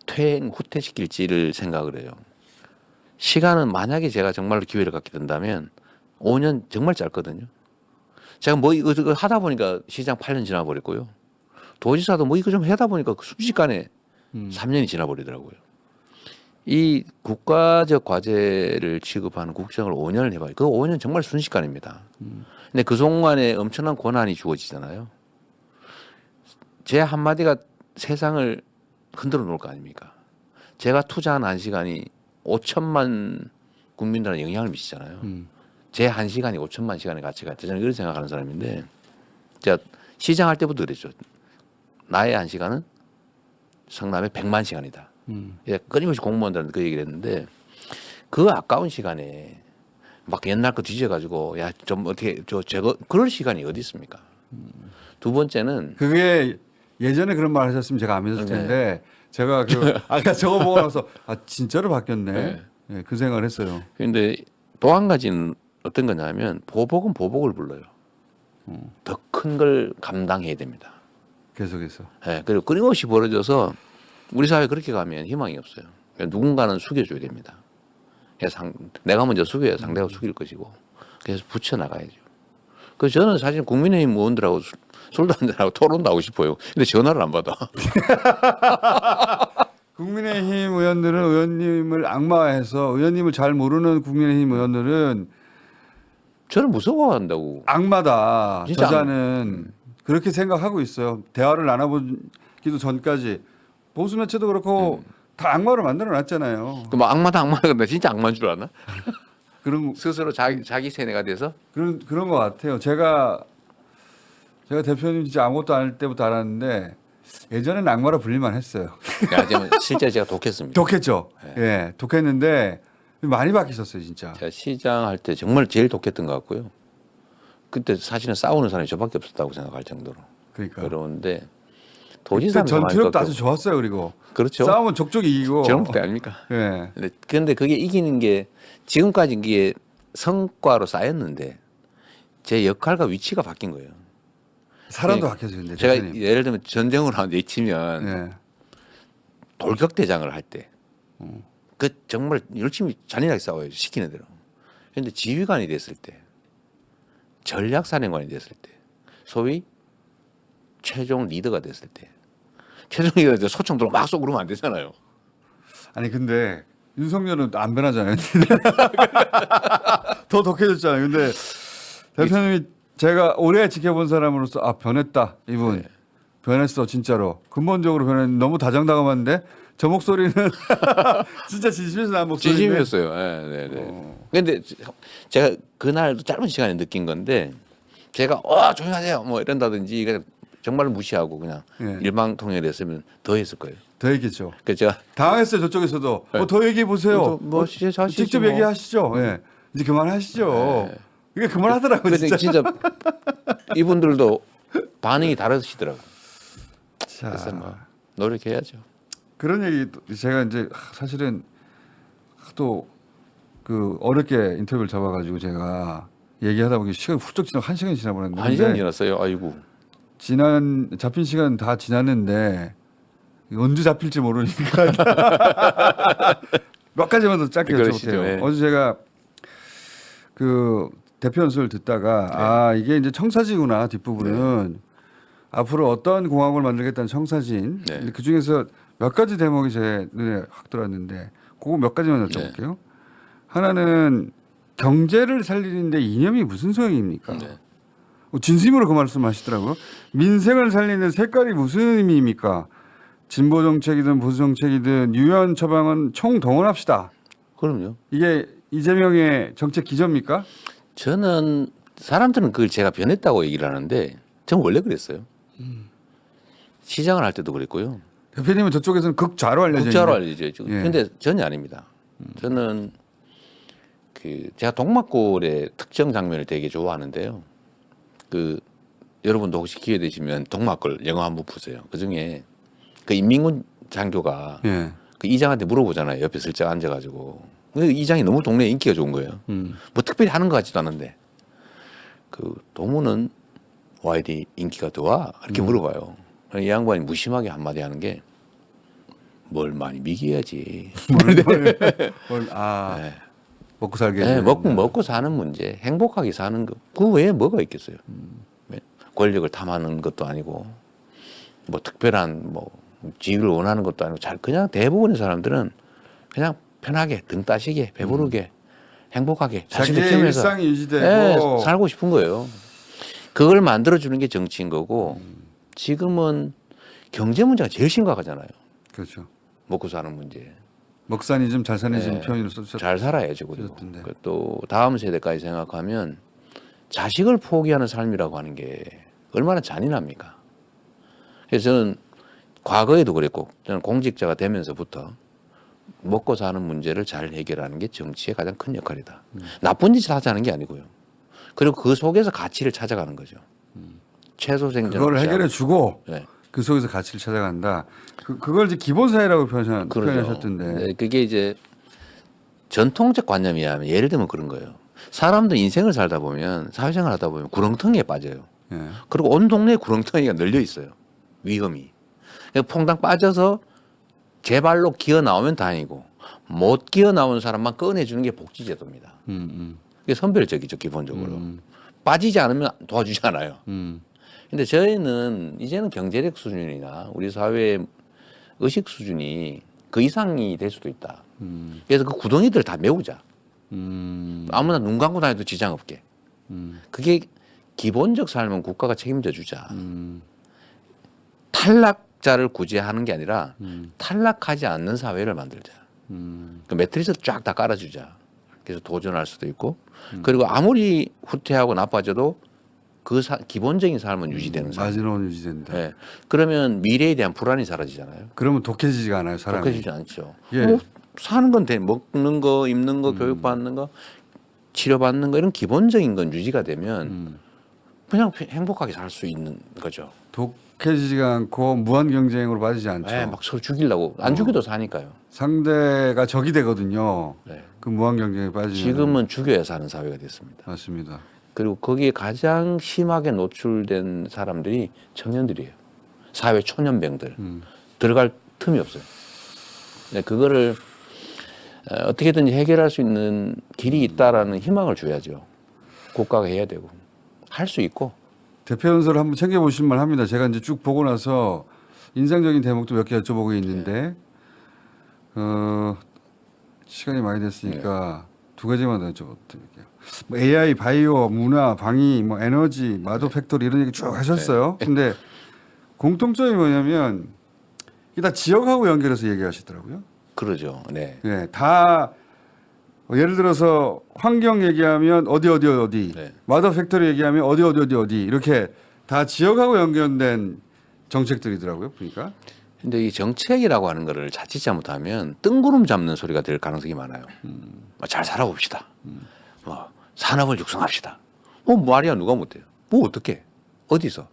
후퇴시킬지를 생각을 해요. 시간은 만약에 제가 정말로 기회를 갖게 된다면 5년 정말 짧거든요. 제가 뭐 이거 하다 보니까 시장 8년 지나버렸고요. 도지사도 뭐 이거 좀 하다 보니까 순식간에 3년이 지나버리더라고요. 이 국가적 과제를 취급하는 국정을 5년을 해봐요. 그 5년 정말 순식간입니다. 근데 그 동안에 엄청난 권한이 주어지잖아요. 제 한마디가 세상을 흔들어 놓을 거 아닙니까? 제가 투자한 1시간이 5천만 국민들한테 영향을 미치잖아요. 제 1시간이 5천만 시간의 가치가 있다. 저는 그렇게 생각하는 사람인데 제가 시장할 때부터 그랬죠. 나의 1시간은 성남의 100만 시간이다. 끊임없이 공무원들한테 그 얘기를 했는데 그 아까운 시간에 막 옛날 거 뒤져가지고 야 좀 어떻게 제거 그럴 시간이 어디 있습니까? 두 번째는 그게 예전에 그런 말 하셨으면 제가 안 믿었을 텐데 제가 아까 저거 보고 나서 진짜로 바뀌었네. 네, 그 생각을 했어요. 그런데 또 한 가지는 어떤 거냐면 보복은 보복을 불러요. 더 큰 걸 감당해야 됩니다. 계속해서. 네, 그리고 끊임없이 벌어져서 우리 사회 그렇게 가면 희망이 없어요. 그러니까 누군가는 숙여줘야 됩니다. 그래서 내가 먼저 숙여야 상대가 숙일 것이고 그래서 붙여 나가야죠. 그래서 저는 사실 국민의힘 의원들하고 술도 한잔하고 토론도 하고 싶어요. 근데 전화를 안 받아. 국민의힘 의원들은 의원님을 악마화해서 의원님을 잘 모르는 국민의힘 의원들은 저는 무서워한다고. 악마다. 진짜 저자는 그렇게 생각하고 있어요. 대화를 나눠보기도 전까지 보수 매체도 그렇고 다 악마로 만들어놨잖아요. 그 뭐 악마다 근데 진짜 악마인 줄 아나? 그런 스스로 자기 세뇌가 돼서 그런 것 같아요. 제가 대표님 진짜 아무것도 안 할 때부터 알았는데 예전에는 악마로 불릴만 했어요. 하지만 실제 제가 독했습니다. 독했죠. 예, 독했는데 많이 바뀌셨어요, 진짜. 제가 시장 할 때 정말 제일 독했던 것 같고요. 그때 사실은 싸우는 사람이 저밖에 없었다고 생각할 정도로 그러니까. 그런데 그때 도지사는 전투력도 아주 좋았어요. 그리고 그렇죠. 싸우면 족족이 이기고. 젊을 때 아닙니까? 예. 근데 그게 이기는 게 지금까지 이게 성과로 쌓였는데 제 역할과 위치가 바뀐 거예요. 사람도 예. 바뀌었어요, 근데 제가 대표님. 예를 들면 전쟁으로 한 내치면 예. 돌격대장을 할 때 그 정말 열심히 잔인하게 싸워요. 시키는 대로. 그런데 지휘관이 됐을 때 전략사령관이 됐을 때 소위 최종 리더가 됐을 때 최종 리더가 소총 들어 막 쏘고 그러면 안 되잖아요. 아니 근데 윤석열은 안 변하잖아요. 더 독해졌잖아요. 근데 대표님이 제가 오래 지켜본 사람으로서 아 변했다 이분 네. 변했어 진짜로 근본적으로 변했는데 너무 다정다감한데 저 목소리는 진짜 진심에서 나온 목소리인데 진심이었어요. 네, 네. 근데 제가 그날도 짧은 시간에 느낀 건데 제가 조용하세요 뭐 이런다든지 그냥 정말 무시하고 그냥 예. 일방통일했으면 더 했을 거예요. 더 얘기했죠. 그래서 제가 당황했어요 저쪽에서도 더 얘기해 보세요. 뭐 진짜 하시지 직접 뭐. 얘기하시죠. 예. 이제 그만하시죠. 네. 이게 그만하더라고요 근데 진짜. 진짜 이분들도 반응이 다르시더라고요. 자, 그래서 뭐 노력해야죠. 그런 얘기 제가 이제 사실은 또 그 어렵게 인터뷰를 잡아가지고 제가 얘기하다 보니 시간이 훌쩍 지나 1시간이 지나버렸는데 1시간 지났어요. 아이고. 지난 잡힌 시간 다 지났는데 언제 잡힐지 모르니까 몇 가지만 더 짧게 그러시죠. 여쭤볼게요. 네. 어제 제가 그 대표 연설을 듣다가 아 이게 이제 청사지구나 뒷부분은 앞으로 어떤 공항을 만들겠다는 청사진 네. 그 중에서 몇 가지 대목이 제 눈에 확 들어왔는데 그거 몇 가지만 여쭤볼게요. 하나는 경제를 살리는데 이념이 무슨 소용입니까? 네. 진심으로 그 말씀하시더라고요. 민생을 살리는 색깔이 무슨 의미입니까? 진보 정책이든 보수 정책이든 유연 처방은 총동원합시다. 그럼요. 이게 이재명의 정책 기조입니까? 저는 사람들은 그걸 제가 변했다고 얘기를 하는데 저는 원래 그랬어요. 시장을 할 때도 그랬고요. 대표님은 저쪽에서는 극좌로 알려져 국자로 있는데. 알려져 있죠. 예. 근데 전혀 아닙니다. 저는 그 제가 동막골의 특정 장면을 되게 좋아하는데요. 그 여러분도 혹시 기회 되시면 동막골 영화 한번 보세요. 그 중에 그 인민군 장교가 예. 그 이장한테 물어보잖아요. 옆에 슬쩍 앉아가지고. 근데 이장이 너무 동네에 인기가 좋은 거예요. 뭐 특별히 하는 것 같지도 않은데 그 도무는 왜 이리 인기가 더와 이렇게 물어봐요. 이 양반이 무심하게 한마디 하는 게 뭘 많이 미기해야지. 아 네. 먹고 살게. 네, 해야 먹고 사는 문제, 행복하게 사는 거, 그 외에 뭐가 있겠어요? 네? 권력을 탐하는 것도 아니고, 뭐 특별한 뭐 지위를 원하는 것도 아니고, 잘 그냥 대부분의 사람들은 그냥 편하게 등 따시게 배부르게 행복하게 자식을 자기의 키우면서 일상이 유지되고 네, 살고 싶은 거예요. 그걸 만들어주는 게 정치인 거고, 지금은 경제 문제가 제일 심각하잖아요. 그렇죠. 먹고 사는 문제. 먹사니즘 잘사니즘 네. 표현으로 써주셨. 잘 살아야죠. 그리고 그렇던데. 또 다음 세대까지 생각하면 자식을 포기하는 삶이라고 하는 게 얼마나 잔인합니까? 그래서 저는 과거에도 그랬고 저는 공직자가 되면서부터 먹고 사는 문제를 잘 해결하는 게 정치의 가장 큰 역할이다. 나쁜 짓을 하자는 게 아니고요. 그리고 그 속에서 가치를 찾아가는 거죠. 최소 생존. 그걸 해결해 주고 네. 그 속에서 가치를 찾아간다. 그걸 이제 기본 사회라고 그러죠. 표현하셨던데. 네, 그게 이제 전통적 관념이야. 예를 들면 그런 거예요. 사람들 인생을 살다 보면 사회생활 하다 보면 구렁텅이에 빠져요. 예. 그리고 온 동네에 구렁텅이가 널려 있어요. 위험이. 그러니까 퐁당 빠져서 제 발로 기어 나오면 다행이고 못 기어 나오는 사람만 꺼내주는 게 복지제도입니다. 이게 선별적이죠 기본적으로. 빠지지 않으면 도와주지 않아요. 근데 저희는 이제는 경제력 수준이나 우리 사회의 의식 수준이 그 이상이 될 수도 있다. 그래서 그 구덩이들을 다 메우자. 아무나 눈 감고 다녀도 지장 없게. 그게 기본적 삶은 국가가 책임져 주자. 탈락자를 구제하는 게 아니라 탈락하지 않는 사회를 만들자. 그 매트리스 쫙 다 깔아주자. 그래서 도전할 수도 있고 그리고 아무리 후퇴하고 나빠져도 기본적인 삶은 유지되는 삶. 마지노선 유지된다. 예. 그러면 미래에 대한 불안이 사라지잖아요. 그러면 독해지지가 않아요, 사람이. 독해지지 않죠. 예. 뭐 사는 건 돼. 먹는 거, 입는 거, 교육받는 거, 치료받는 거 이런 기본적인 건 유지가 되면 그냥 행복하게 살 수 있는 거죠. 독해지지가 않고 무한 경쟁으로 빠지지 않죠. 예, 막 서로 죽이려고 안 죽여도 사니까요. 상대가 적이 되거든요. 네. 그 무한 경쟁에 빠지면. 지금은 죽여야 사는 사회가 됐습니다. 맞습니다. 그리고 거기에 가장 심하게 노출된 사람들이 청년들이에요. 사회 초년병들. 들어갈 틈이 없어요. 네, 그거를 어떻게든지 해결할 수 있는 길이 있다라는 희망을 줘야죠. 국가가 해야 되고 할 수 있고. 대표 연설을 한번 챙겨보실 만합니다. 제가 이제 쭉 보고 나서 인상적인 대목도 몇 개 여쭤보고 있는데 시간이 많이 됐으니까 두 가지만 더 여쭤볼게요. 뭐 AI, 바이오, 문화, 방위, 뭐 에너지, 마도 팩토리 이런 얘기 쭉 하셨어요. 근데 공통점이 뭐냐면 이게 다 지역하고 연결해서 얘기하시더라고요. 그러죠. 네. 네, 다 예를 들어서 환경 얘기하면 어디 네. 마더 팩토리 얘기하면 어디 이렇게 다 지역하고 연결된 정책들이더라고요. 보니까. 근데 이 정책이라고 하는 거를 자칫 잘못하면 뜬구름 잡는 소리가 될 가능성이 많아요. 잘 살아봅시다. 뭐 산업을 육성합시다. 말이야 누가 못해요. 뭐 어떻게? 어디서?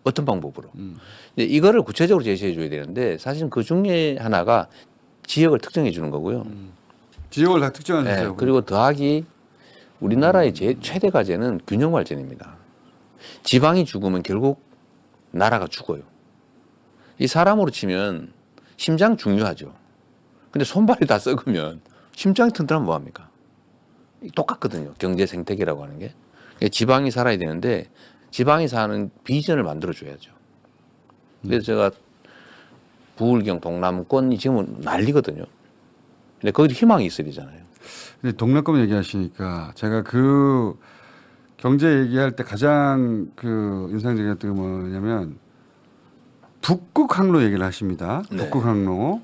어떤 방법으로? 근데 이거를 구체적으로 제시해 줘야 되는데 사실은 그 중에 하나가 지역을 특정해 주는 거고요. 지역을 다 특정하셨어요. 네, 그리고 더하기 우리나라의 최대 과제는 균형 발전입니다. 지방이 죽으면 결국 나라가 죽어요. 이 사람으로 치면 심장 중요하죠. 근데 손발이 다 썩으면 심장이 튼튼하면 뭐합니까? 똑같거든요. 경제 생태계라고 하는 게. 지방이 살아야 되는데 지방이 사는 비전을 만들어줘야죠. 그래서 제가 부울경 동남권이 지금은 난리거든요. 근데 거기도 희망이 있어야 되잖아요. 근데 동남권 얘기하시니까 제가 그 경제 얘기할 때 가장 그 인상적이었던 게 뭐냐면 북극 항로 얘기를 하십니다. 네. 북극 항로.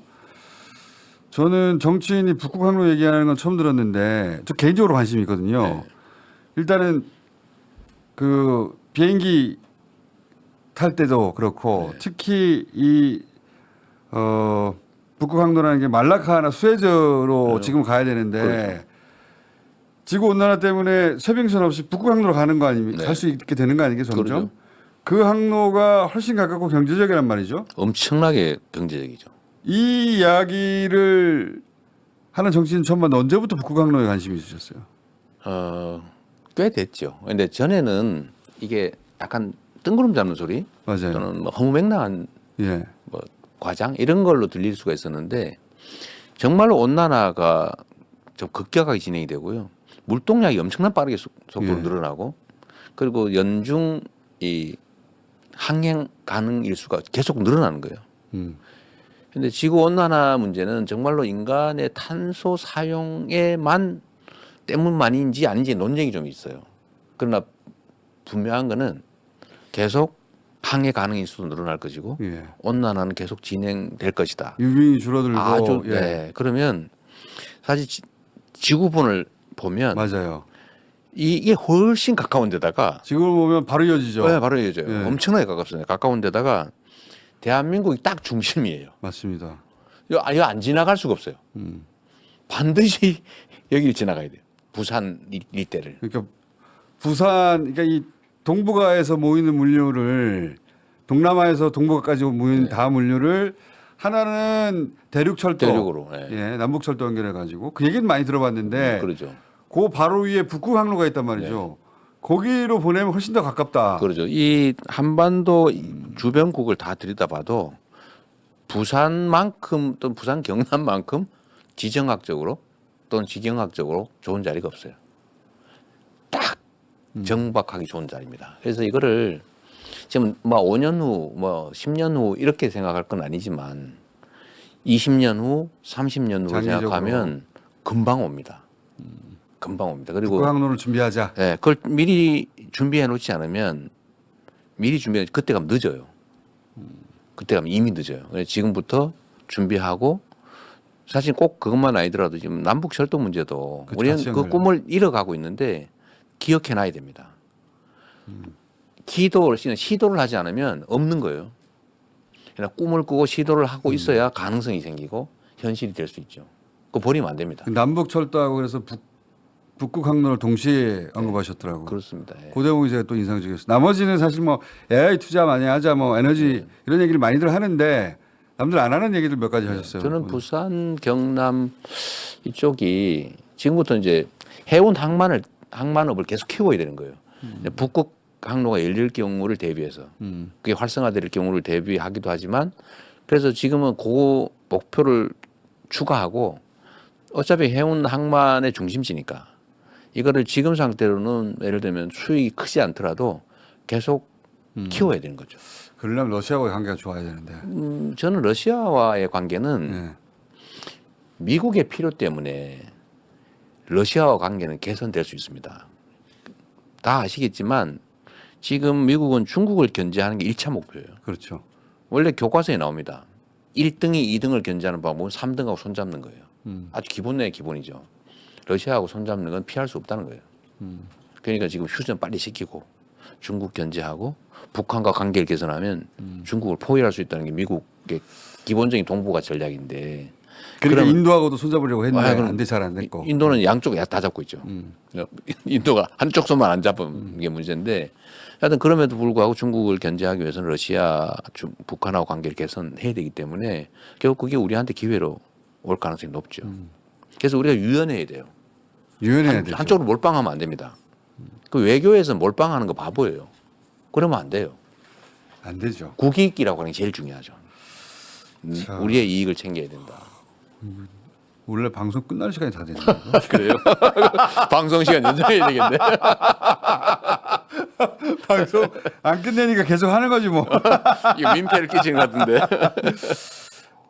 저는 정치인이 북극 항로 얘기하는 건 처음 들었는데 저 개인적으로 관심이 있거든요. 네. 일단은 그 비행기 탈 때도 그렇고 네. 특히 이 북극 항로라는 게 말라카나 수에즈로 지금 가야 되는데 그렇죠. 지구 온난화 때문에 쇄빙선 없이 북극 항로로 가는 거 아닙니까? 네. 갈 수 있게 되는 거 아니겠어요, 점점? 그렇죠. 그 항로가 훨씬 가깝고 경제적이란 말이죠. 엄청나게 경제적이죠. 이 이야기를 하는 정치인 처음 봤는데 언제부터 북극 항로에 관심이 있으셨어요? 꽤 됐죠. 근데 전에는 이게 약간 뜬구름 잡는 소리 맞아요. 또는 뭐 허무맹랑한 예. 뭐 과장 이런 걸로 들릴 수가 있었는데 정말로 온난화가 좀 급격하게 진행이 되고요. 물동량이 엄청난 빠르게 속도로 예. 늘어나고 그리고 연중 이 항행 가능 일수가 계속 늘어나는 거예요. 근데 지구 온난화 문제는 정말로 인간의 탄소 사용에만 때문만인지 아닌지 논쟁이 좀 있어요. 그러나 분명한 거는 계속 항해 가능 인수도 늘어날 것이고 예. 온난화는 계속 진행될 것이다. 유빙이 줄어들고 아주 예. 네. 그러면 사실 지구본을 보면 맞아요. 이게 훨씬 가까운 데다가 지구를 보면 바로 이어지죠. 네, 바로 이어져요. 예. 엄청나게 가깝습니다. 가까운 데다가 대한민국이 딱 중심이에요. 맞습니다. 이거 안 지나갈 수가 없어요. 반드시 여기를 지나가야 돼요. 부산 일대를. 그러니까 부산, 그러니까 이 동북아에서 모이는 물류를 동남아에서 동북아까지 모이는 다 물류를 하나는 대륙철도, 대륙으로. 네. 예, 남북철도 연결해 가지고 그 얘기는 많이 들어봤는데 그러죠. 그 바로 위에 북극 항로가 있단 말이죠. 거기로 보내면 훨씬 더 가깝다. 그러죠. 이 한반도 주변국을 다 들여다봐도 부산만큼 또는 부산 경남만큼 지정학적으로 또는 지경학적으로 좋은 자리가 없어요. 딱 정박하기 좋은 자리입니다. 그래서 이거를 지금 뭐 5년 후, 뭐 10년 후 이렇게 생각할 건 아니지만 20년 후, 30년 후 장기적으로. 생각하면 금방 옵니다. 금방 옵니다. 그리고 북극 항로를 준비하자. 네, 그걸 미리 준비해 놓지 않으면 미리 준비해 그때 가면 늦어요. 그때 가면 이미 늦어요. 그래서 지금부터 준비하고 사실 꼭 그것만 아니더라도 지금 남북 철도 문제도 그렇죠. 우리는 같이 그 연결해요. 꿈을 잃어가고 있는데 기억해 놔야 됩니다. 시도를 하지 않으면 없는 거예요. 그냥 꿈을 꾸고 시도를 하고 있어야 가능성이 생기고 현실이 될 수 있죠. 그거 버리면 안 됩니다. 남북 철도하고 그래서 북극 항로를 동시에 언급하셨더라고요. 그렇습니다. 예. 그 대목이 제가 또 인상적이었어요. 나머지는 사실 뭐 AI 투자 많이 하자, 뭐 에너지 이런 얘기를 많이들 하는데 남들 안 하는 얘기들 몇 가지 하셨어요. 저는 부산, 경남 이쪽이 지금부터 이제 해운 항만업을 계속 키워야 되는 거예요. 북극 항로가 열릴 경우를 대비해서 그게 활성화될 경우를 대비하기도 하지만 그래서 지금은 그 목표를 추가하고 어차피 해운 항만의 중심지니까 이거를 지금 상태로는 예를 들면 수익이 크지 않더라도 계속 키워야 되는 거죠. 그러려면 러시아와의 관계가 좋아야 되는데. 저는 러시아와의 관계는 네. 미국의 필요 때문에 러시아와 관계는 개선될 수 있습니다. 다 아시겠지만 지금 미국은 중국을 견제하는 게 1차 목표예요. 그렇죠. 원래 교과서에 나옵니다. 1등이 2등을 견제하는 방법은 3등하고 손잡는 거예요. 아주 기본 내의 기본이죠. 러시아하고 손잡는 건 피할 수 없다는 거예요. 그러니까 지금 휴전 빨리 시키고 중국 견제하고 북한과 관계를 개선하면 중국을 포위할 수 있다는 게 미국의 기본적인 동북아 전략인데 그러니까 그러면- 인도하고도 손잡으려고 했는데 그럼 안 돼, 잘 안 됐고. 인도는 양쪽에 다 잡고 있죠. 인도가 한쪽 손만 안 잡은 게 문제인데 하여튼 그럼에도 불구하고 중국을 견제하기 위해서는 러시아, 북한하고 관계를 개선해야 되기 때문에 결국 그게 우리한테 기회로 올 가능성이 높죠. 그래서 우리가 유연해야 돼요. 유연해야 되죠. 한쪽으로 몰빵하면 안 됩니다. 그 외교에서 몰빵하는 거 바보예요. 그러면 안 돼요. 안 되죠. 국익이라고 하는 게 제일 중요하죠. 자. 우리의 이익을 챙겨야 된다. 원래 방송 끝날 시간이 다 됐네요. 그래요? 방송 시간 연장해야 되겠네. 방송 안 끝내니까 계속 하는 거지 뭐. 이거 민폐를 끼치는 것 같은데.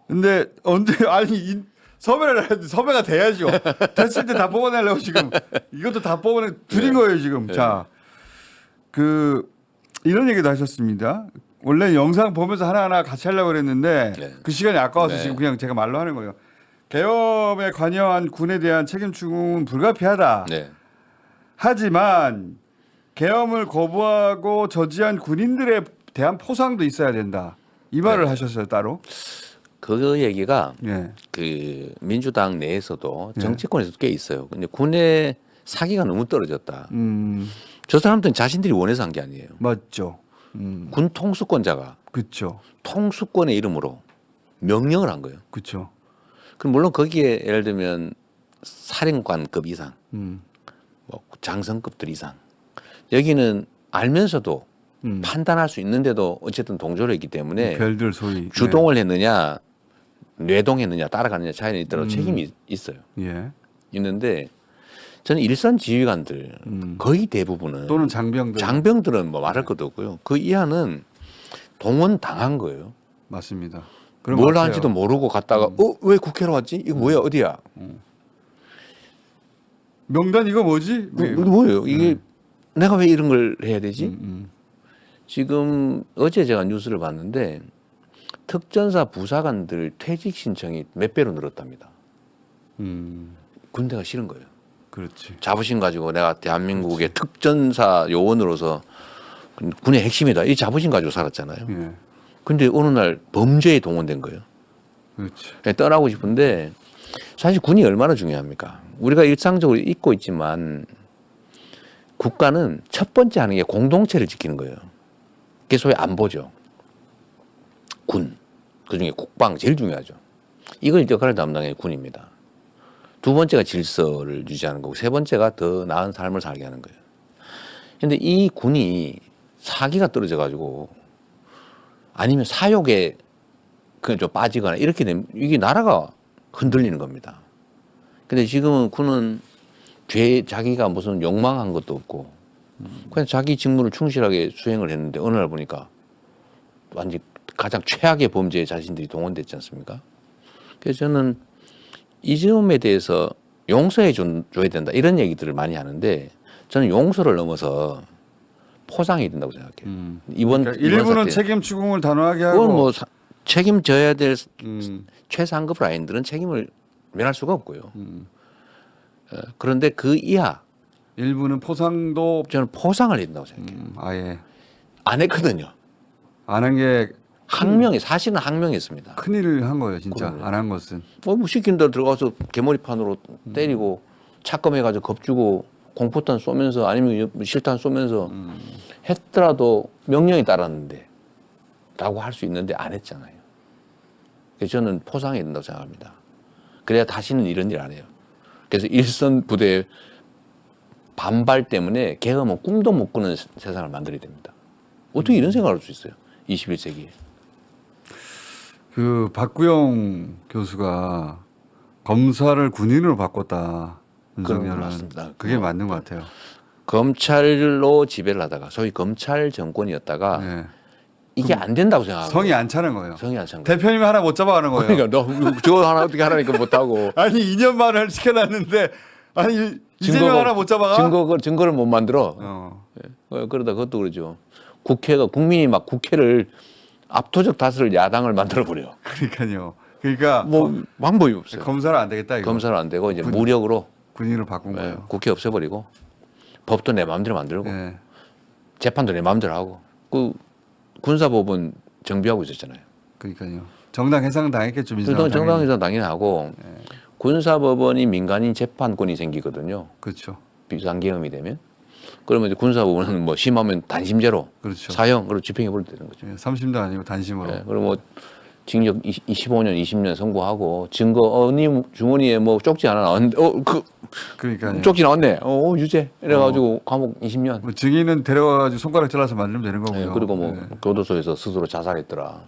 근데 언제 아니 섭외를 해야 돼. 섭외가 돼야죠. 됐을 때 다 뽑아내려고 지금 이것도 다 뽑아내 드린 거예요 지금. 자, 그 이런 얘기도 하셨습니다. 원래 영상 보면서 하나하나 같이 하려고 그랬는데 네. 그 시간이 아까워서 네. 지금 그냥 제가 말로 하는 거예요. 계엄에 관여한 군에 대한 책임 추궁은 불가피하다. 네. 하지만 계엄을 거부하고 저지한 군인들에 대한 포상도 있어야 된다. 이 말을 네. 하셨어요 따로. 그 얘기가 예. 그 민주당 내에서도 네. 정치권에서도 꽤 있어요. 근데 군의 사기가 너무 떨어졌다. 음, 저 사람들은 자신들이 원해서 한 게 아니에요. 맞죠. 군 통수권자가 그렇죠. 통수권의 이름으로 명령을 한 거예요. 그렇죠. 그럼 물론 거기에 예를 들면 사령관급 이상, 뭐 장성급들 이상 여기는 알면서도 판단할 수 있는데도 어쨌든 동조를 했기 때문에 별들 소위 주동을 했느냐 뇌동했느냐 따라가느냐 차이는 있더라도 책임이 있어요. 예. 있는데 저는 일선 지휘관들 거의 대부분은 또는 장병들 장병들은 뭐 말할 것도 없고요. 그 이하는 동원 당한 거예요. 맞습니다. 그런 뭘 것 같아요. 하는지도 모르고 갔다가 왜 국회로 왔지? 이거 뭐야 어디야? 명단 이거 뭐지? 이거 뭐예요? 이게 내가 왜 이런 걸 해야 되지? 지금 어제 제가 뉴스를 봤는데 특전사 부사관들 퇴직 신청이 몇 배로 늘었답니다. 군대가 싫은 거예요. 그렇지. 자부심 가지고 내가 대한민국의 특전사 요원으로서 군의 핵심이다. 이 자부심 가지고 살았잖아요. 예. 근데 어느 날 범죄에 동원된 거예요. 그렇지. 떠나고 싶은데 사실 군이 얼마나 중요합니까? 우리가 일상적으로 잊고 있지만 국가는 첫 번째 하는 게 공동체를 지키는 거예요. 그게 소위 안보죠. 군. 그중에 국방 제일 중요하죠. 이걸 역할을 담당해 군입니다. 두 번째가 질서를 유지하는 거고 세 번째가 더 나은 삶을 살게 하는 거예요. 그런데 이 군이 사기가 떨어져 가지고 아니면 사욕에 그냥 좀 빠지거나 이렇게 되면 이게 나라가 흔들리는 겁니다. 근데 지금은 군은 자기가 무슨 욕망한 것도 없고 그냥 자기 직무를 충실하게 수행을 했는데 어느 날 보니까 완전 가장 최악의 범죄에 자신들이 동원됐지 않습니까? 그래서 저는 이 점에 대해서 용서해 줘야 된다 이런 얘기들을 많이 하는데 저는 용서를 넘어서 포상이 된다고 생각해요. 이번 일부는 사태. 책임 추궁을 단호하게 하고 그건 뭐 책임져야 될 음, 최상급 라인들은 책임을 면할 수가 없고요. 그런데 그 이하 일부는 포상도 저는 포상을 해야 된다고 생각해요. 아예 안 했거든요. 안 한 게 항명이 사실은 항명했습니다. 큰일을 한 거예요, 진짜. 그럼요. 안 한 것은. 뭐 시킨 대로 들어가서 개머리판으로 때리고 착검해가지고 겁주고 공포탄 쏘면서 아니면 실탄 쏘면서 했더라도 명령이 따랐는데 라고 할 수 있는데 안 했잖아요. 그래서 저는 포상해야 된다고 생각합니다. 그래야 다시는 이런 일 안 해요. 그래서 일선 부대의 반발 때문에 개엄은 꿈도 못 꾸는 세상을 만들어야 됩니다. 어떻게 이런 생각을 할 수 있어요? 21세기에. 그 박구영 교수가 검사를 군인으로 바꿨다. 윤석열은. 맞습니다. 그게 맞는 것 같아요. 검찰로 지배를 하다가 소위 검찰 정권이었다가 네. 이게 안 된다고 생각하고 성이 안 차는 거예요. 성이 안 찬 거예요. 대표님이 하나 못 잡아가는 거예요. 그러니까 너 저거 하나 어떻게 하라니까 못하고 아니 2년 만을 시켜놨는데 아니 이재명 하나 못 잡아가? 증거를 못 만들어. 그러다 그것도 그러죠. 국회가 국민이 막 국회를 압도적 다수를 야당을 만들어 버려. 그러니까요. 그러니까 뭐 방법이 없어요. 검사는 안 되겠다 이거. 검사는 안 되고 이제 무력으로 군인으로 바꾼 거예요. 국회 없애버리고 법도 내 마음대로 만들고 네. 재판도 내 마음대로 하고 그 군사법은 정비하고 있었잖아요. 그러니까요. 정당 해상 당했겠죠. 민주당 정당에서 당연히 하고 군사법원이 민간인 재판권이 생기거든요. 그렇죠. 비상계엄이 되면 그러면 이제 군사법원은 뭐 심하면 단심제로 그렇죠. 사형 그리고 집행해버리면 되는 거죠. 3심도 아니고 단심으로. 네, 그리고 뭐 징역 25년, 20년 선고하고 증거 네 주머니에 뭐 쪽지 하나 나왔는데 그러니까요. 쪽지 나왔네. 유죄 이래가지고 감옥 20년. 뭐 증인은 데려가가지고 손가락 잘라서 만들면 되는 거고요. 네, 그리고 뭐 네. 교도소에서 스스로 자살했더라.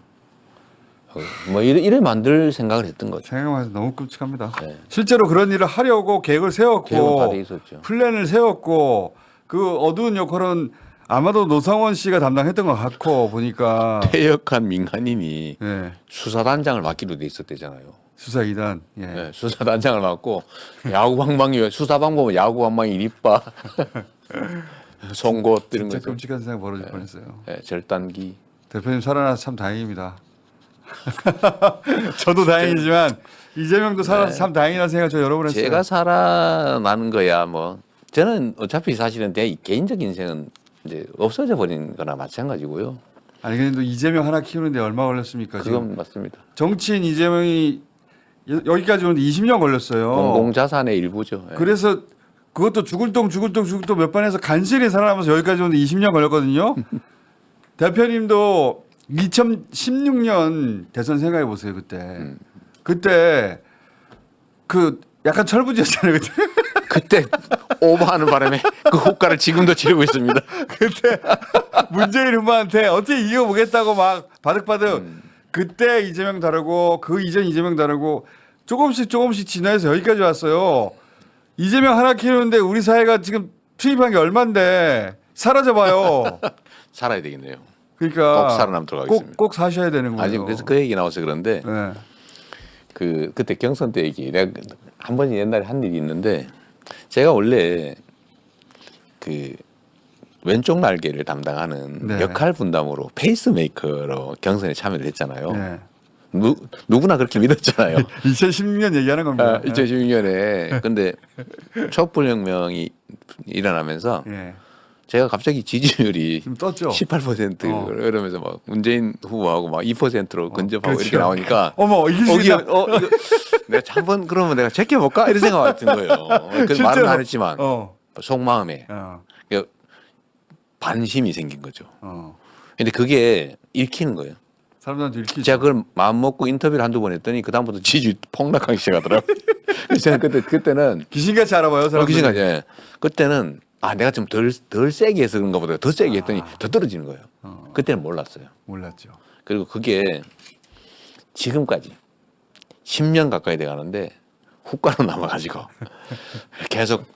뭐 이래 만들 생각을 했던 거죠. 생각만 해도 너무 끔찍합니다. 네. 실제로 그런 일을 하려고 계획을 계획은 다 세웠고 돼 있었죠. 플랜을 세웠고 그 어두운 역할은 아마도 노상원 씨가 담당했던 것 같고 보니까 퇴역한 민간인이 네. 수사단장을 맡기로 돼 있었대잖아요. 수사 2단. 예. 네, 수사단장을 맡고 야구방망이 수사 방법은 야구방망이 이리빠 송곳 이런 진짜 거죠. 끔찍한 생각 벌어질 뻔했어요. 네, 절단기. 대표님 살아나서 참 다행입니다. 저도 다행이지만 이재명도 살아서 참 다행이라는 생각 저 여러 번 했어요. 제가 살아나는 거야 뭐 저는 어차피 사실은 내 개인적 인생은 이제 없어져 버린 거나 마찬가지고요. 아니 근데 이재명 하나 키우는데 얼마 걸렸습니까? 지금 그건 맞습니다. 정치인 이재명이 여기까지 오는데 20년 걸렸어요. 공공자산의 일부죠. 예. 그래서 그것도 죽을 똥 몇 번 해서 간신히 살아남아서 여기까지 오는데 20년 걸렸거든요. 대표님도 2016년 대선 생각해 보세요 그때. 그때 그 약간 철부지였잖아요 그때. 그때 오버하는 바람에 그 호가를 지금도 치르고 있습니다. 그때 문재인 후보한테 어떻게 이겨보겠다고 막 바득바득. 그때 이재명 다르고 그 이전 이재명 다르고 조금씩 진화해서 여기까지 왔어요. 이재명 하나 키우는데 우리 사회가 지금 투입한 게 얼만데 사라져봐요. 살아야 되겠네요. 그러니까 꼭 살아남도록 하겠습니다. 꼭 사셔야 되는 거예요. 아직 그래서 그 얘기 나와서 그런데 네. 그때 경선 때 얘기 내가 한 번 옛날에 한 일이 있는데 제가 원래 그 왼쪽 날개를 담당하는 네. 역할 분담으로 페이스메이커로 경선에 참여를 했잖아요. 네. 누구나 그렇게 믿었잖아요. 2016년 얘기하는 겁니다. 2016년에 근데 촛불혁명이 일어나면서 네. 제가 갑자기 지지율이 좀 떴죠. 18% 이러면서 막 문재인 후보하고 막 2%로 근접하고 그렇죠. 이렇게 나오니까 어머 이길 수 있다. 이거 내가 한번 그러면 내가 제껴볼까 이런 생각 같은 거예요. 그 말은 안 했지만 속마음에 그러니까 반심이 생긴 거죠. 근데 그게 읽히는 거예요. 사람들한테 읽히죠. 제가 그걸 마음 먹고 인터뷰를 한두 번 했더니 그 다음부터 지지율 폭락하기 시작하더라고요. 그래서 제가 그때는 귀신같이 알아봐요 사람들. 귀신같이 그때는 내가 좀 덜 세게 해서 그런가 보다 더 세게 했더니 더 떨어지는 거예요. 그때는 몰랐어요. 몰랐죠. 그리고 그게 지금까지 10년 가까이 돼 가는데 후가로 남아가지고 계속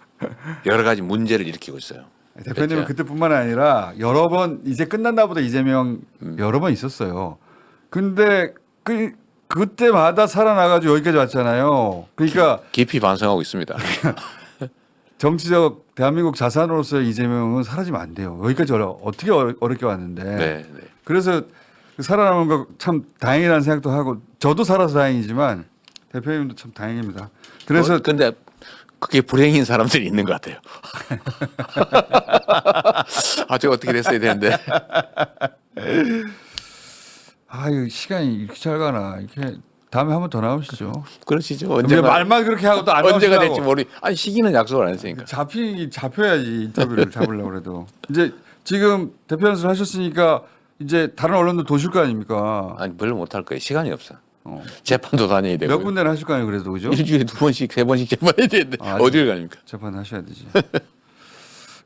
여러 가지 문제를 일으키고 있어요. 대표님은 그때뿐만 아니라 여러 번 이제 끝났나 보다 이재명 여러 번 있었어요. 근데 그때마다 살아나가지고 여기까지 왔잖아요. 그러니까 깊이 반성하고 있습니다. 정치적 대한민국 자산으로서의 이재명은 사라지면 안 돼요. 여기까지 어떻게 어렵게 왔는데. 네. 그래서 살아남은 거 참 다행이라는 생각도 하고 저도 살아서 다행이지만 대표님도 참 다행입니다. 그래서 근데 그게 불행인 사람들이 있는 것 같아요. 저 어떻게 됐어야 되는데. 아유 시간이 이렇게 잘 가나. 이렇게 다음에 한 번 더 나오시죠. 그러시죠. 근데 언제가 말만 그렇게 하고 또 안 언제가 나오시라고. 될지 모르. 아니 시기는 약속을 안 했으니까. 잡혀야지 인터뷰를 잡으려고 그래도. 이제 지금 대표 연설 하셨으니까 이제 다른 언론도 도실 거 아닙니까? 아니 별로 못 할 거예요. 시간이 없어. 어. 재판도 다녀야 되고. 몇 군데나 하실 거 아니에요, 그래도 그죠? 일주일에 2번씩 3번씩 재판해야 되는데 아, 어딜 갑니까? 재판 하셔야 되지.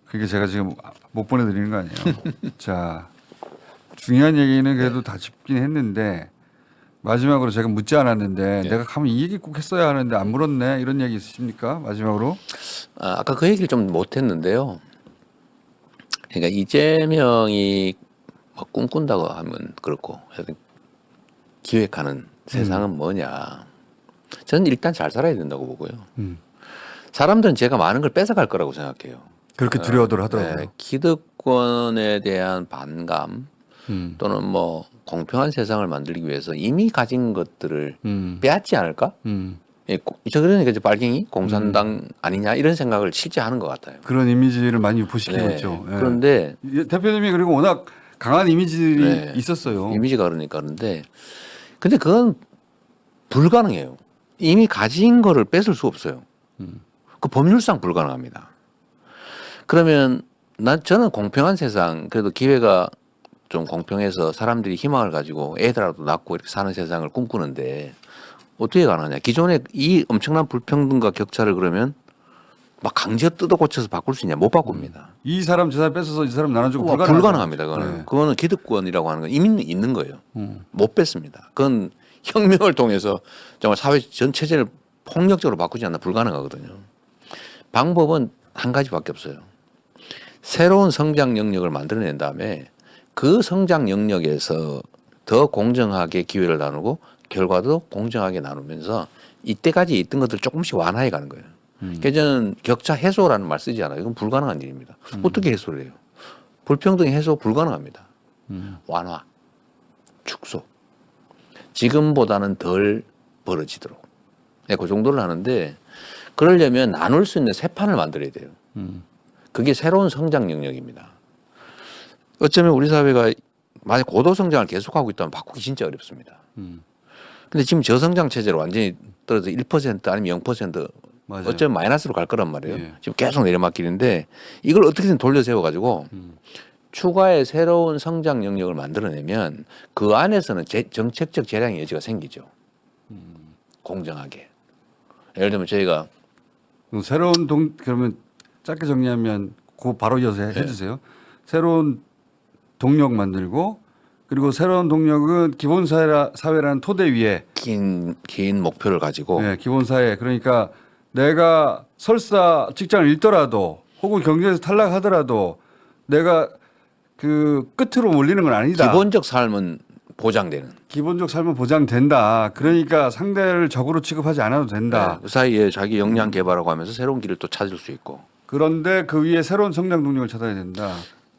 그게 제가 지금 못 보내드리는 거 아니에요. 자, 중요한 얘기는 그래도 다 짚긴 했는데 마지막으로 제가 묻지 않았는데 네. 내가 가면 이 얘기 꼭 했어야 하는데 안 물었네 이런 얘기 있으십니까? 마지막으로. 아까 그 얘기를 좀 못했는데요. 그러니까 이재명이 뭐 꿈꾼다고 하면 그렇고 하여튼 기획하는 세상은 뭐냐. 저는 일단 잘 살아야 된다고 보고요. 사람들은 제가 많은 걸 뺏어갈 거라고 생각해요. 그렇게 두려워들 하더라고요. 네, 기득권에 대한 반감 또는 뭐 공평한 세상을 만들기 위해서 이미 가진 것들을 빼앗지 않을까? 예, 저 그러니까 이제 빨갱이 공산당 아니냐 이런 생각을 실제 하는 것 같아요. 그런 이미지를 많이 유포시키고 네, 있죠. 예. 그런데 대표님이 그리고 워낙 강한 이미지들이 네, 있었어요. 이미지가 그러니까 그런데 근데 그건 불가능해요. 이미 가진 거를 뺏을 수 없어요. 그 법률상 불가능합니다. 그러면 저는 공평한 세상 그래도 기회가 좀 공평해서 사람들이 희망을 가지고 애들하고도 낳고 이렇게 사는 세상을 꿈꾸는데 어떻게 가능하냐. 기존에 이 엄청난 불평등과 격차를 그러면 막 강제 뜯어 고쳐서 바꿀 수 있냐. 못 바꿉니다. 이 사람 저 사람 뺏어서 이 사람 나눠주고 불가능합니다. 그거는. 네. 그거는 기득권이라고 하는 건 이미 있는 거예요. 못 뺐습니다. 그건 혁명을 통해서 정말 사회 전 체제를 폭력적으로 바꾸지 않나 불가능하거든요. 방법은 한 가지밖에 없어요. 새로운 성장 영역을 만들어낸 다음에 그 성장 영역에서 더 공정하게 기회를 나누고 결과도 공정하게 나누면서 이때까지 있던 것들 조금씩 완화해 가는 거예요. 그래서 저는 격차 해소라는 말 쓰지 않아요. 이건 불가능한 일입니다. 어떻게 해소를 해요? 불평등 해소 불가능합니다. 완화, 축소. 지금보다는 덜 벌어지도록. 네, 그 정도를 하는데 그러려면 나눌 수 있는 새 판을 만들어야 돼요. 그게 새로운 성장 영역입니다. 어쩌면 우리 사회가 만약 고도 성장을 계속하고 있다면 바꾸기 진짜 어렵습니다. 근데 지금 저성장 체제로 완전히 떨어져 1% 아니면 0% 맞아요. 어쩌면 마이너스로 갈 거란 말이에요. 예. 지금 계속 내려막길인데 이걸 어떻게든 돌려 세워가지고 추가의 새로운 성장 영역을 만들어내면 그 안에서는 정책적 재량의 여지가 생기죠. 공정하게. 예를 들면 저희가 새로운 그러면 짧게 정리하면 그 바로 이어서 해주세요. 새로운 동력 만들고 그리고 새로운 동력은 기본 사회라는 토대 위에 긴 목표를 가지고 네, 기본 사회 그러니까 내가 설사 직장을 잃더라도 혹은 경제에서 탈락하더라도 내가 그 끝으로 몰리는 건 아니다. 기본적 삶은 보장되는. 기본적 삶은 보장된다. 그러니까 상대를 적으로 취급하지 않아도 된다. 네, 그 사이에 자기 역량 개발하고 하면서 새로운 길을 또 찾을 수 있고. 그런데 그 위에 새로운 성장 동력을 찾아야 된다.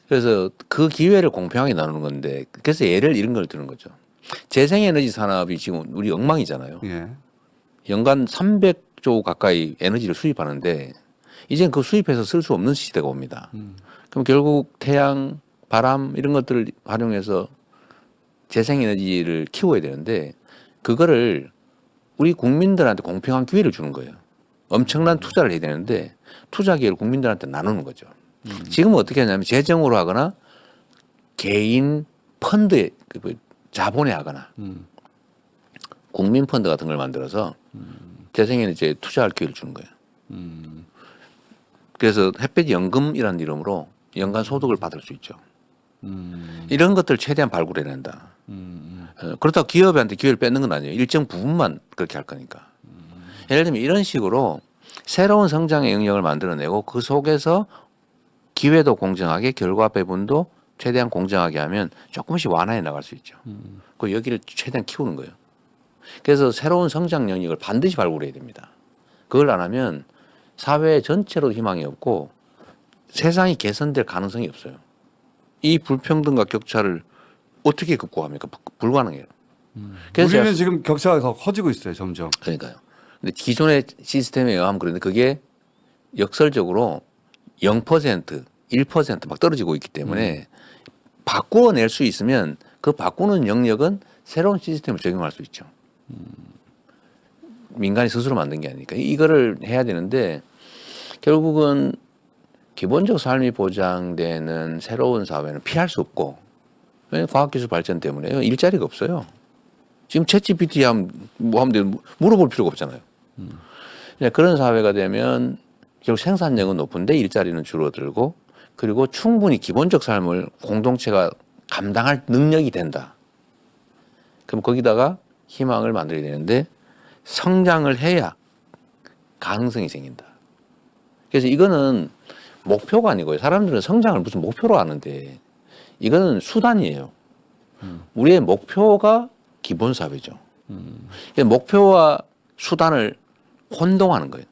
그래서 그 기회를 공평하게 나누는 건데 그래서 예를 이런 걸 드는 거죠. 재생에너지 산업이 지금 우리 엉망이잖아요. 예. 연간 300조 가까이 에너지를 수입하는데 이젠 그 수입해서 쓸 수 없는 시대가 옵니다. 그럼 결국 태양, 바람 이런 것들을 활용해서 재생에너지를 키워야 되는데 그거를 우리 국민들한테 공평한 기회를 주는 거예요. 엄청난 투자를 해야 되는데 투자 기회를 국민들한테 나누는 거죠. 지금은 어떻게 하냐면 재정으로 하거나 개인 펀드에 자본에 하거나 국민 펀드 같은 걸 만들어서 재생에너지에 투자할 기회를 주는 거예요. 그래서 햇볕 연금이라는 이름으로 연간 소득을 받을 수 있죠. 이런 것들 최대한 발굴해낸다. 그렇다고 기업한테 기회를 뺏는 건 아니에요. 일정 부분만 그렇게 할 거니까. 예를 들면 이런 식으로 새로운 성장의 영역을 만들어내고 그 속에서 기회도 공정하게 결과 배분도 최대한 공정하게 하면 조금씩 완화해 나갈 수 있죠. 그 여기를 최대한 키우는 거예요. 그래서 새로운 성장 영역을 반드시 발굴해야 됩니다. 그걸 안 하면 사회 전체로 희망이 없고 세상이 개선될 가능성이 없어요. 이 불평등과 격차를 어떻게 극복합니까? 불가능해요. 그래서 우리는 지금 격차가 더 커지고 있어요, 점점. 그러니까요. 근데 기존의 시스템에 의하면 그런데 그게 역설적으로 0%, 1%막 떨어지고 있기 때문에 바꾸어낼 수 있으면 그 바꾸는 영역은 새로운 시스템을 적용할 수 있죠. 민간이 스스로 만든 게 아니니까 이거를 해야 되는데 결국은 기본적 삶이 보장되는 새로운 사회는 피할 수 없고 과학기술 발전 때문에요. 일자리가 없어요. 지금 챗GPT 하면 뭐 하면 돼 물어볼 필요가 없잖아요. 그런 사회가 되면 결국 생산력은 높은데 일자리는 줄어들고 그리고 충분히 기본적 삶을 공동체가 감당할 능력이 된다. 그럼 거기다가 희망을 만들어야 되는데 성장을 해야 가능성이 생긴다. 그래서 이거는 목표가 아니고요. 사람들은 성장을 무슨 목표로 하는데 이거는 수단이에요. 우리의 목표가 기본 사회죠. 목표와 수단을 혼동하는 거예요.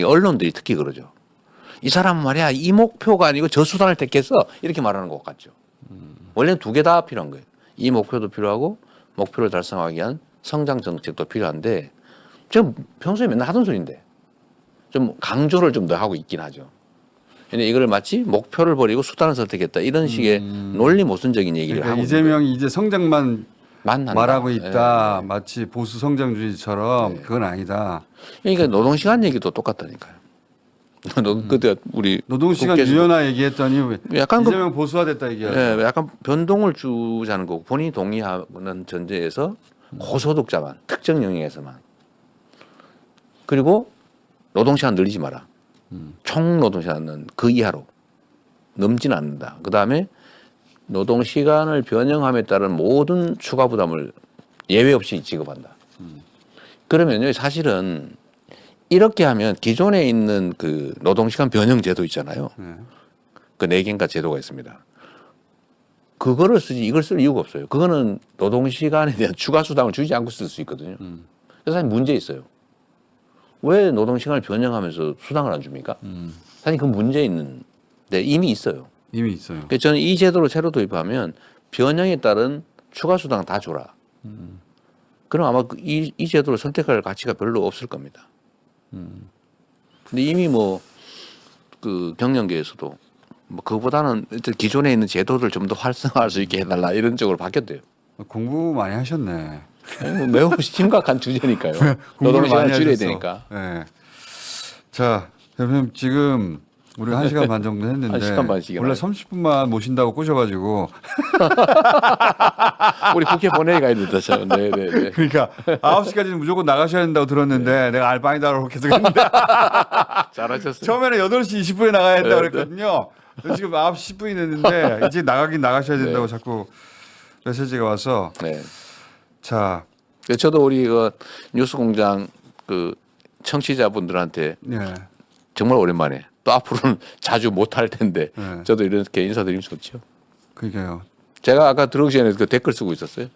언론들이 특히 그러죠. 이 사람은 말이야 이 목표가 아니고 저 수단을 택했어 이렇게 말하는 것 같죠. 원래는 두 개 다 필요한 거예요. 이 목표도 필요하고 목표를 달성하기 위한 성장 정책도 필요한데 제가 평소에 맨날 하던 소리인데 좀 강조를 좀 더 하고 있긴 하죠. 근데 이걸 마치 목표를 버리고 수단을 선택했다 이런 식의 논리 모순적인 얘기를 그러니까 하고 이재명이 이제 성장만 만난다. 말하고 있다. 예. 마치 보수 성장주의처럼 그건 아니다. 그러니까 노동시간 얘기도 똑같다니까요. 그때 우리 노동시간 국회에서 유연화 얘기했더니 왜 약간 이재명 보수화됐다 얘기하죠. 예, 약간 변동을 주자는 거고 본인이 동의하는 전제에서 고소득자만 특정 영역에서만 그리고 노동시간 늘리지 마라. 총 노동시간은 그 이하로 넘지는 않는다. 그 다음에 노동시간을 변형함에 따른 모든 추가 부담을 예외 없이 지급한다. 그러면요 사실은 이렇게 하면 기존에 있는 그 노동시간 변형 제도 있잖아요. 그 4개인가 제도가 있습니다. 그거를 쓰지 이걸 쓸 이유가 없어요. 그거는 노동시간에 대한 추가 수당을 주지 않고 쓸 수 있거든요. 그래서 사실 문제 있어요. 왜 노동시간을 변형하면서 수당을 안 줍니까? 사실 그 문제 있는데 이미 있어요. 이미 있어요. 그래서 저는 이 제도를 새로 도입하면 변형에 따른 추가 수당 다 줘라. 그럼 아마 이 제도를 선택할 가치가 별로 없을 겁니다. 근데 이미 뭐 그 경영계에서도 뭐 그보다는 일단 기존에 있는 제도를 좀 더 활성화할 수 있게 해달라 이런 쪽으로 바뀌었대요. 공부 많이 하셨네. 매우 심각한 주제니까요. 공부를 많이 노동시간을 줄여야 하셨어. 되니까. 네. 자, 대표님 지금 우리가 1시간 반 정도 했는데 1시간 반씩이나 원래 30분만 모신다고 꼬셔가지고 우리 국회 보내야 된다. 네. 그러니까 9시까지는 무조건 나가셔야 된다고 들었는데 내가 알바니다라고 계속 했는데 잘하셨어요. 처음에는 8시 20분에 나가야 된다고 그랬거든요. 지금 9시 10분이 됐는데 이제 나가셔야 된다고 자꾸 메시지가 와서 네. 자, 저도 우리 그 뉴스공장 그 청취자분들한테 네. 정말 오랜만에 또 앞으로는 자주 못할 텐데 네. 저도 이렇게 인사드리면 좋죠. 그러니까요. 제가 아까 들어오기 전에 그 댓글 쓰고 있었어요.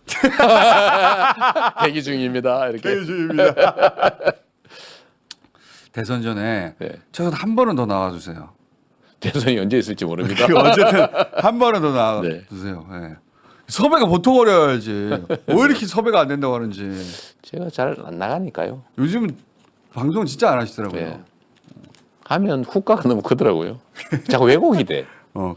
대기 중입니다. 이렇게. 대주입니다. 대선 전에 네. 최소한 한 번은 더 나와주세요. 대선이 언제 있을지 모릅니다. 어쨌든 한 번은 더 네. 나와주세요. 네. 섭외가 보통 어려워야지. 왜 이렇게 섭외가 안 된다고 하는지. 제가 잘 안 나가니까요. 요즘 방송 진짜 안 하시더라고요. 네. 하면 후가가 너무 크더라고요. 자꾸 왜곡이 돼.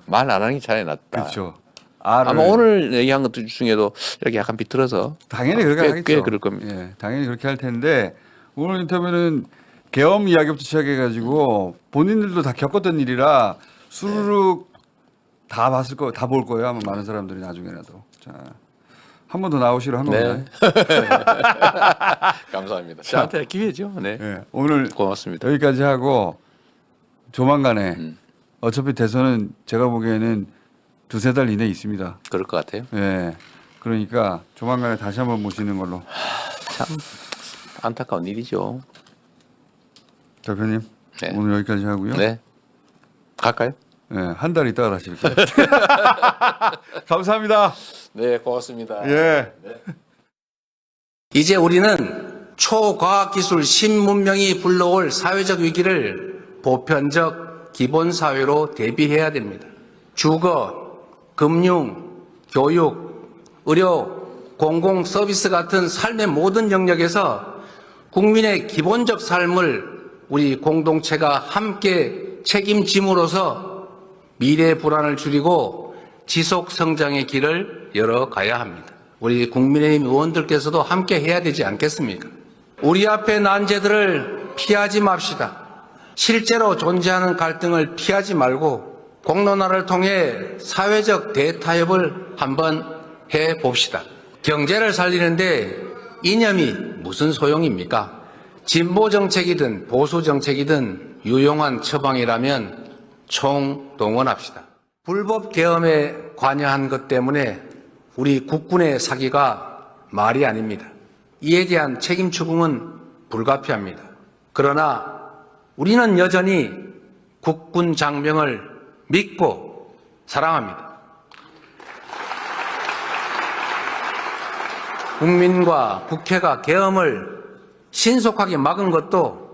말 안 하는 게 차라리 낫다. 그렇죠. 아마 오늘 얘기한 것들 중에도 이렇게 약간 비틀어서 당연히 그렇게 하겠죠. 꽤 그럴 겁니다. 예, 당연히 그렇게 할 텐데 오늘 인터뷰는 계엄 이야기부터 시작해가지고 본인들도 다 겪었던 일이라 수르륵 다 봤을 거, 다 볼 거예요. 아마 많은 사람들이 나중에라도. 자, 한 번 더 나오시러 한 건가요? 감사합니다. 저한테 기회죠. 네. 예, 오늘 고맙습니다. 여기까지 하고 조만간에 어차피 대선은 제가 보기에는 2-3달 이내에 있습니다. 그럴 것 같아요. 예, 그러니까 조만간에 다시 한번 모시는 걸로. 참 안타까운 일이죠. 대표님 네. 오늘 여기까지 하고요. 네. 갈까요? 예, 한 달 있다가 다시 뵐게요. 감사합니다. 네, 고맙습니다. 예. 이제 우리는 초과학기술 신문명이 불러올 사회적 위기를 보편적 기본사회로 대비해야 됩니다. 주거, 금융, 교육, 의료, 공공서비스 같은 삶의 모든 영역에서 국민의 기본적 삶을 우리 공동체가 함께 책임짐으로써 미래 불안을 줄이고 지속 성장의 길을 열어가야 합니다. 우리 국민의힘 의원들께서도 함께 해야 되지 않겠습니까? 우리 앞에 난제들을 피하지 맙시다. 실제로 존재하는 갈등을 피하지 말고 공론화를 통해 사회적 대타협을 한번 해봅시다. 경제를 살리는데 이념이 무슨 소용입니까? 진보 정책이든 보수 정책이든 유용한 처방이라면 총동원합시다. 불법 계엄에 관여한 것 때문에 우리 국군의 사기가 말이 아닙니다. 이에 대한 책임 추궁은 불가피합니다. 그러나 우리는 여전히 국군 장병을 믿고 사랑합니다. 국민과 국회가 계엄을 신속하게 막은 것도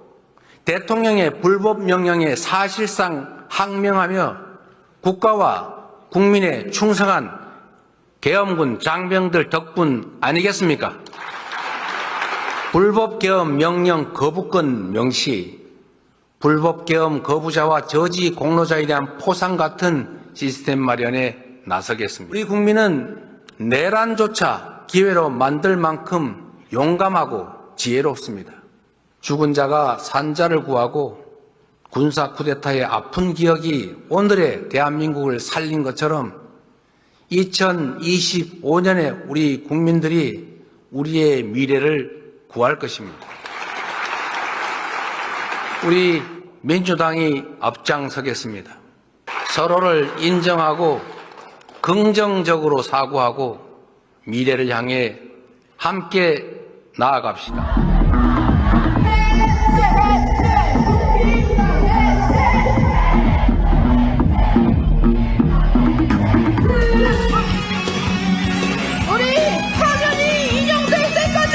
대통령의 불법 명령에 사실상 항명하며 국가와 국민의 충성한 계엄군 장병들 덕분 아니겠습니까? 불법 계엄 명령 거부권 명시, 불법 계엄 거부자와 저지 공로자에 대한 포상 같은 시스템 마련에 나서겠습니다. 우리 국민은 내란조차 기회로 만들 만큼 용감하고 지혜롭습니다. 죽은 자가 산자를 구하고 군사 쿠데타의 아픈 기억이 오늘의 대한민국을 살린 것처럼 2025년에 우리 국민들이 우리의 미래를 구할 것입니다. 우리 민주당이 앞장서겠습니다. 서로를 인정하고 긍정적으로 사고하고 미래를 향해 함께 나아갑시다. 우리 파견이 인용될 때까지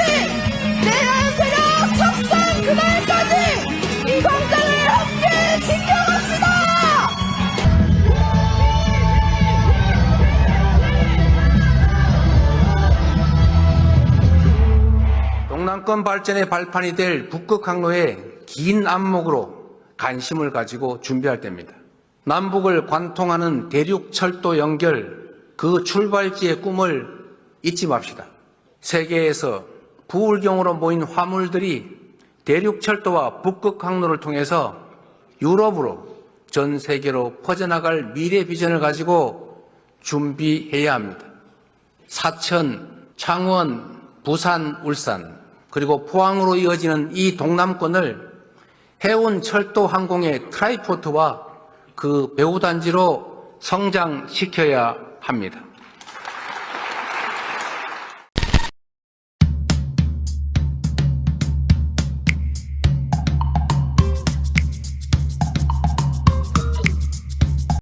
내란 세력 척상 그날까지 이 성장을 함께 지켜갑시다. 동남권 발전의 발판이 될 북극 항로의 긴 안목으로 관심을 가지고 준비할 때입니다. 남북을 관통하는 대륙 철도 연결, 그 출발지의 꿈을 잊지 맙시다. 세계에서 부울경으로 모인 화물들이 대륙 철도와 북극 항로를 통해서 유럽으로 전 세계로 퍼져나갈 미래 비전을 가지고 준비해야 합니다. 사천, 창원, 부산, 울산, 그리고 포항으로 이어지는 이 동남권을 해운 철도 항공의 트라이포트와 그 배후단지로 성장시켜야 합니다.